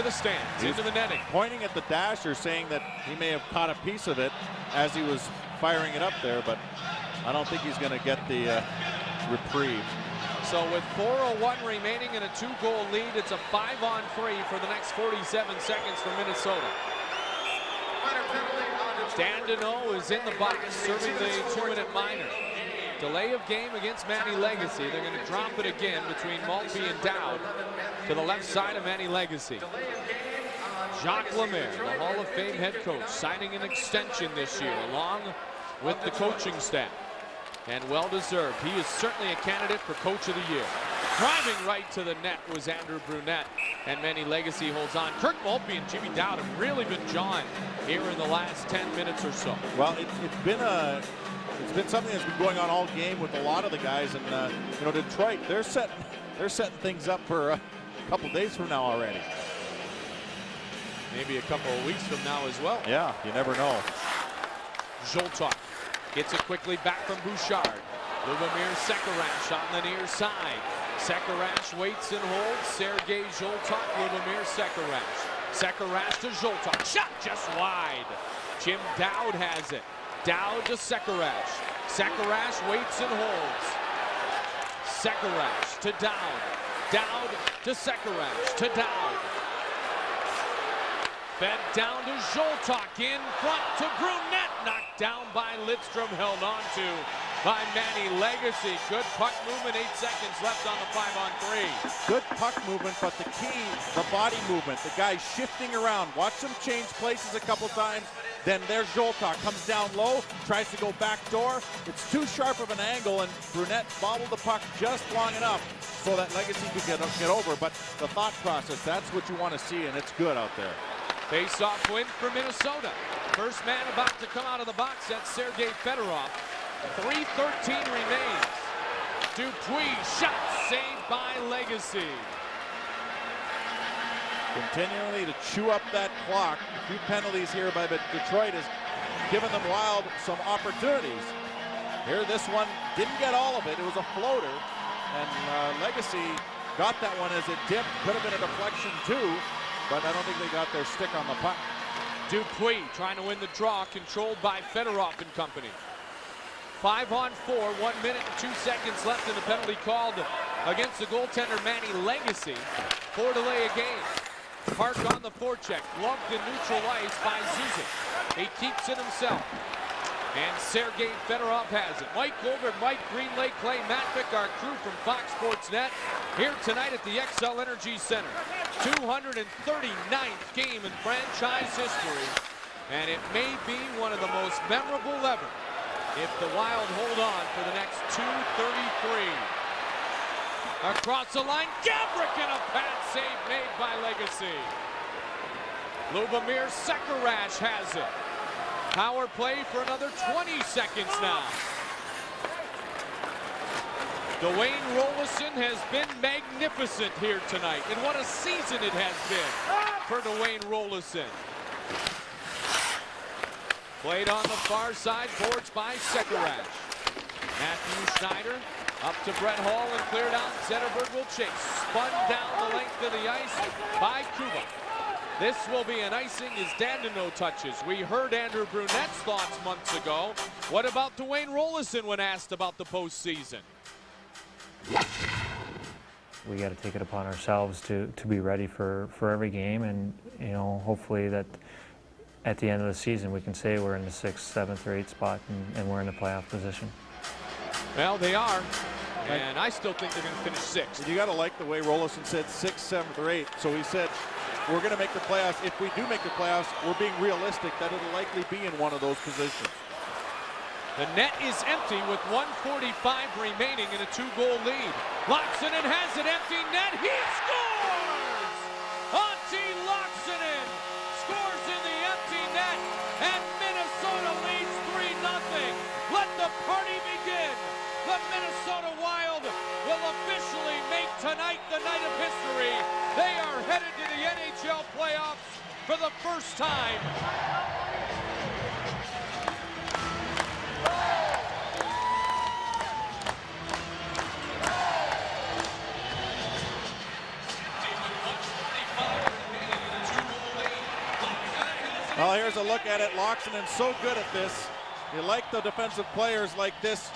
the stands, into the netting. Pointing at the dasher, saying that he may have caught a piece of it as he was firing it up there, but I don't think he's going to get the reprieve. So with 4:01 remaining and a 2-goal lead, it's a 5-on-3 for the next 47 seconds for Minnesota. Dandeneau is in the box, serving the 2-minute minor. Delay of game against Manny Legacy. They're going to drop it again between Maltby and Dowd to the left side of Manny Legacy. Jacques Lemaire, the Hall of Fame head coach, signing an extension this year along with the coaching staff. And well-deserved. He is certainly a candidate for Coach of the Year. Driving right to the net was Andrew Brunette, and Manny Legacy holds on. Kirk Maltby and Jimmy Dowd have really been jawing here in the last 10 minutes or so. Well, it's been something that's been going on all game with a lot of the guys, and Detroit, they're setting things up for a couple days from now already. Maybe a couple of weeks from now as well. Yeah, you never know. Zoltak gets it quickly back from Bouchard. Lubomir Sekarash on the near side. Sekarash waits and holds. Sergei Zoltak, Lubomir Sekarash. Sekarash to Zoltak. Shot just wide. Jim Dowd has it. Dowd to Sekarash. Sekarash waits and holds. Sekarash to Dowd. Dowd to Sekarash to Dowd. Fed down to Zoltak, in front to Brunette, knocked down by Lidstrom, held on to by Manny Legacy. Good puck movement, 8 seconds left on the 5-on-3. Good puck movement, but the key, the body movement. The guy shifting around. Watch him change places a couple times. Then there's Zoltak, comes down low, tries to go back door. It's too sharp of an angle, and Brunette bobbled the puck just long enough so that Legacy could get over. But the thought process, that's what you want to see, and it's good out there. Face-off win for Minnesota. First man about to come out of the box, that's Sergei Fedorov. 3:13 remains. Dupuis, shot saved by Legacy. Continually to chew up that clock. A few penalties here by Detroit has given them Wild some opportunities. Here, this one didn't get all of it. It was a floater, and Legacy got that one as it dipped. Could have been a deflection too, but I don't think they got their stick on the puck. Dupuis trying to win the draw, controlled by Fedorov and company. 5-on-4, 1 minute and 2 seconds left in the penalty called against the goaltender Manny Legacy for delay a game. Park on the forecheck, gloved in neutral ice by Zuzin. He keeps it himself. And Sergei Fedorov has it. Mike Goldberg, Mike Greenlake, Clay Matvick, our crew from Fox Sports Net, here tonight at the XL Energy Center. 239th game in franchise history, and it may be one of the most memorable ever if the Wild hold on for the next 2:33. Across the line, Gabrick, and a pad save made by Legacy. Lubomir Sekarash has it. Power play for another 20 seconds now. Dwayne Rollison has been magnificent here tonight, and what a season it has been for Dwayne Rollison. Played on the far side, boards by Sekarash. Matthew Schneider up to Brett Hall and cleared out. Zetterberg will chase. Spun down the length of the ice by Kuba. This will be an icing as Dandino touches. We heard Andrew Brunette's thoughts months ago. What about Dwayne Rollison when asked about the postseason? We got to take it upon ourselves to be ready for every game, and hopefully that at the end of the season we can say we're in the 6th, 7th, or 8th spot and we're in the playoff position. Well, they are, and I still think they're going to finish 6th. You got to like the way Rollison said 6th, 7th, or 8th. So he said, we're going to make the playoffs. If we do make the playoffs, we're being realistic that it'll likely be in one of those positions. The net is empty with 1:45 remaining in a 2-goal lead. Loxonen has it, empty net, he scores! Antti Loxonen scores in the empty net, and Minnesota leads 3-0. Let the party begin. The Minnesota Wild will officially make tonight the night of history. They are headed to the NHL playoffs for the first time. Well, here's a look at it. Loxonen's so good at this. You like the defensive players like this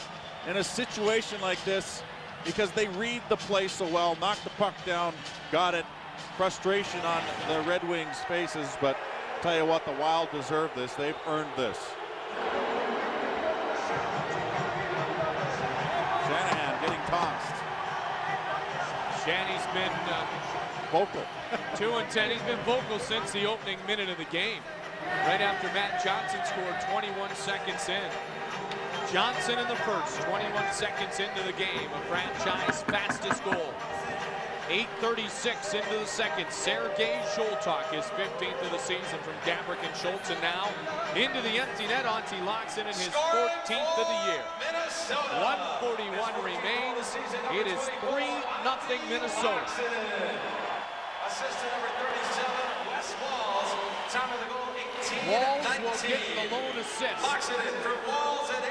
in a situation like this because they read the play so well. Knocked the puck down, got it. Frustration on the Red Wings' faces, but tell you what, the Wild deserve this. They've earned this. Shanahan getting tossed. Shanny's been vocal. 2-10. He's been vocal since the opening minute of the game. Right after Matt Johnson scored 21 seconds in. Johnson in the first, 21 seconds into the game, a franchise fastest goal. 8:36 into the second. Sergei Sholtok, his 15th of the season from Gabrick and Schultz, and now into the empty net. Antti Loxonen, his 14th of the year. 1:41 remains. It is 3-0 Minnesota. Assistant number 37, Wes Walls. Time of the goal, 18-19. Walls will get the lone assist. Loxonen for Walls at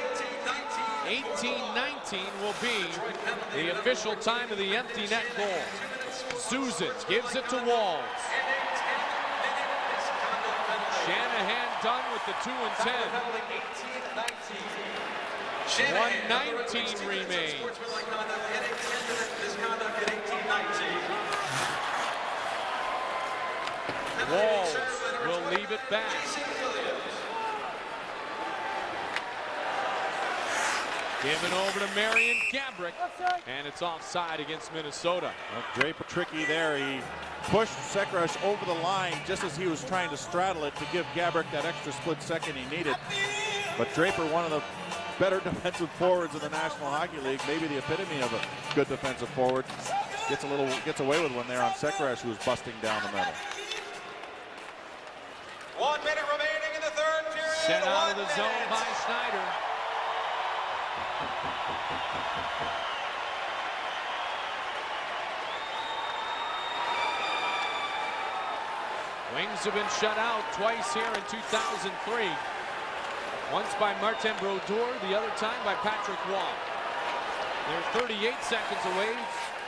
18-19 will be the official time of the empty net goal. Zuzit gives it to Walls. Shanahan done with the 2-10. 1:19 remains. Walls will leave it back. Given over to Marian Gabrick, and it's offside against Minnesota. Well, Draper tricky there. He pushed Sekarash over the line just as he was trying to straddle it to give Gabrick that extra split second he needed. But Draper, one of the better defensive forwards in the National Hockey League, maybe the epitome of a good defensive forward, gets away with one there on Sekarash, who was busting down the middle. 1 minute remaining in the third period. Sent out of the zone by Schneider. Wings have been shut out twice here in 2003. Once by Martin Brodeur, the other time by Patrick Waugh. They're 38 seconds away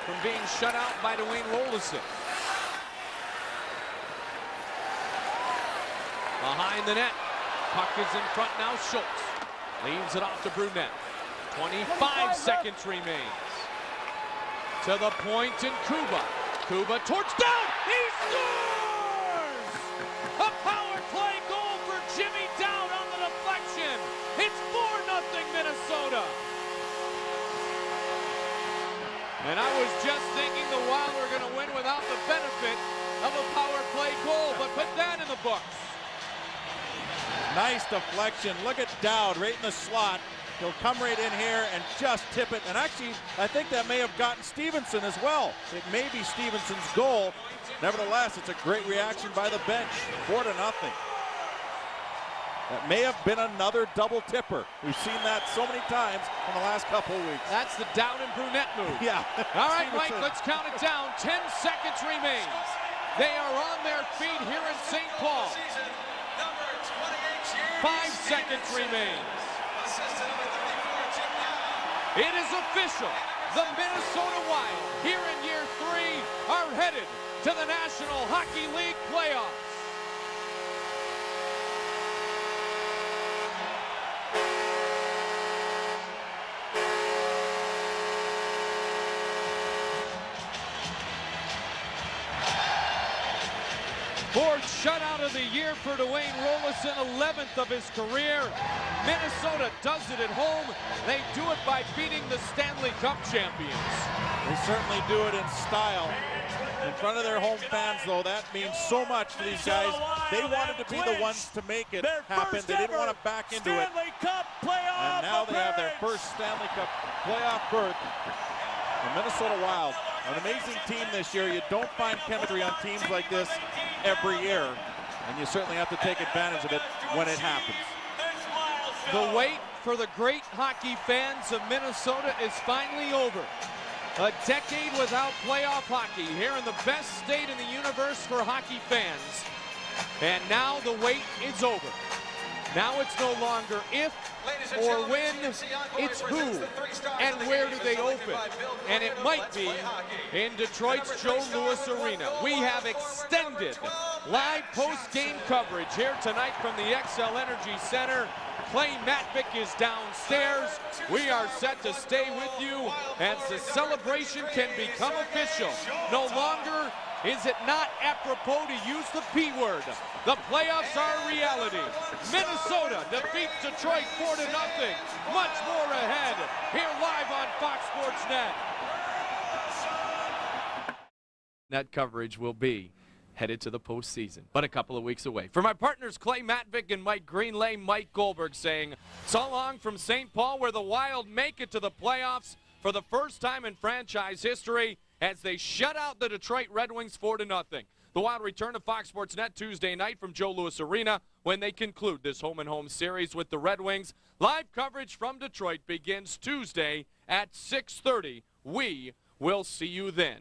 from being shut out by Dwayne Rollison. Behind the net. Puck is in front now. Schultz leaves it off to Brunette. 25 seconds remains. To the point in Kuba. Kuba torch down. He scores! A power play goal for Jimmy Dowd on the deflection. It's 4-0 Minnesota. And I was just thinking the Wild were going to win without the benefit of a power play goal, but put that in the books. Nice deflection. Look at Dowd right in the slot. He'll come right in here and just tip it. And actually, I think that may have gotten Stevenson as well. It may be Stevenson's goal. Nevertheless, it's a great reaction by the bench. 4-0. That may have been another double tipper. We've seen that so many times in the last couple of weeks. That's the Dowd and Brunette move. Yeah. All right, Mike, let's count it down. 10 seconds remains. They are on their feet here in St. Paul. 5 seconds remains. It is official. The Minnesota Wild, here in year 3, are headed to the National Hockey League playoffs. Fourth shutout of the year for Dwayne Roloson, 11th of his career. Minnesota does it at home. They do it by beating the Stanley Cup champions. They certainly do it in style. In front of their home fans, though, that means so much to these guys. They wanted to be the ones to make it happen. They didn't want to back into it. And now they have their first Stanley Cup playoff berth. The Minnesota Wild, an amazing team this year. You don't find chemistry on teams like this every year, and you certainly have to take advantage of it when it happens. The wait for the great hockey fans of Minnesota is finally over. A decade without playoff hockey here in the best state in the universe for hockey fans. And now the wait is over. Now it's no longer if or when, it's who and where do they open. And it might be in Detroit's Joe Louis Arena. We have extended live post-game coverage here tonight from the XL Energy Center. Clay Matvick is downstairs. We are set to stay with you as the celebration can become official. No longer is it not apropos to use the P word. The playoffs are a reality. Minnesota defeats Detroit 4-0. Much more ahead here live on Fox Sports Net. Net coverage will be headed to the postseason, but a couple of weeks away. For my partners Clay Matvick and Mike Greenlay, Mike Goldberg saying so long from St. Paul, where the Wild make it to the playoffs for the first time in franchise history as they shut out the Detroit Red Wings 4-0. The Wild return to Fox Sports Net Tuesday night from Joe Louis Arena when they conclude this home-and-home series with the Red Wings. Live coverage from Detroit begins Tuesday at 6:30. We will see you then.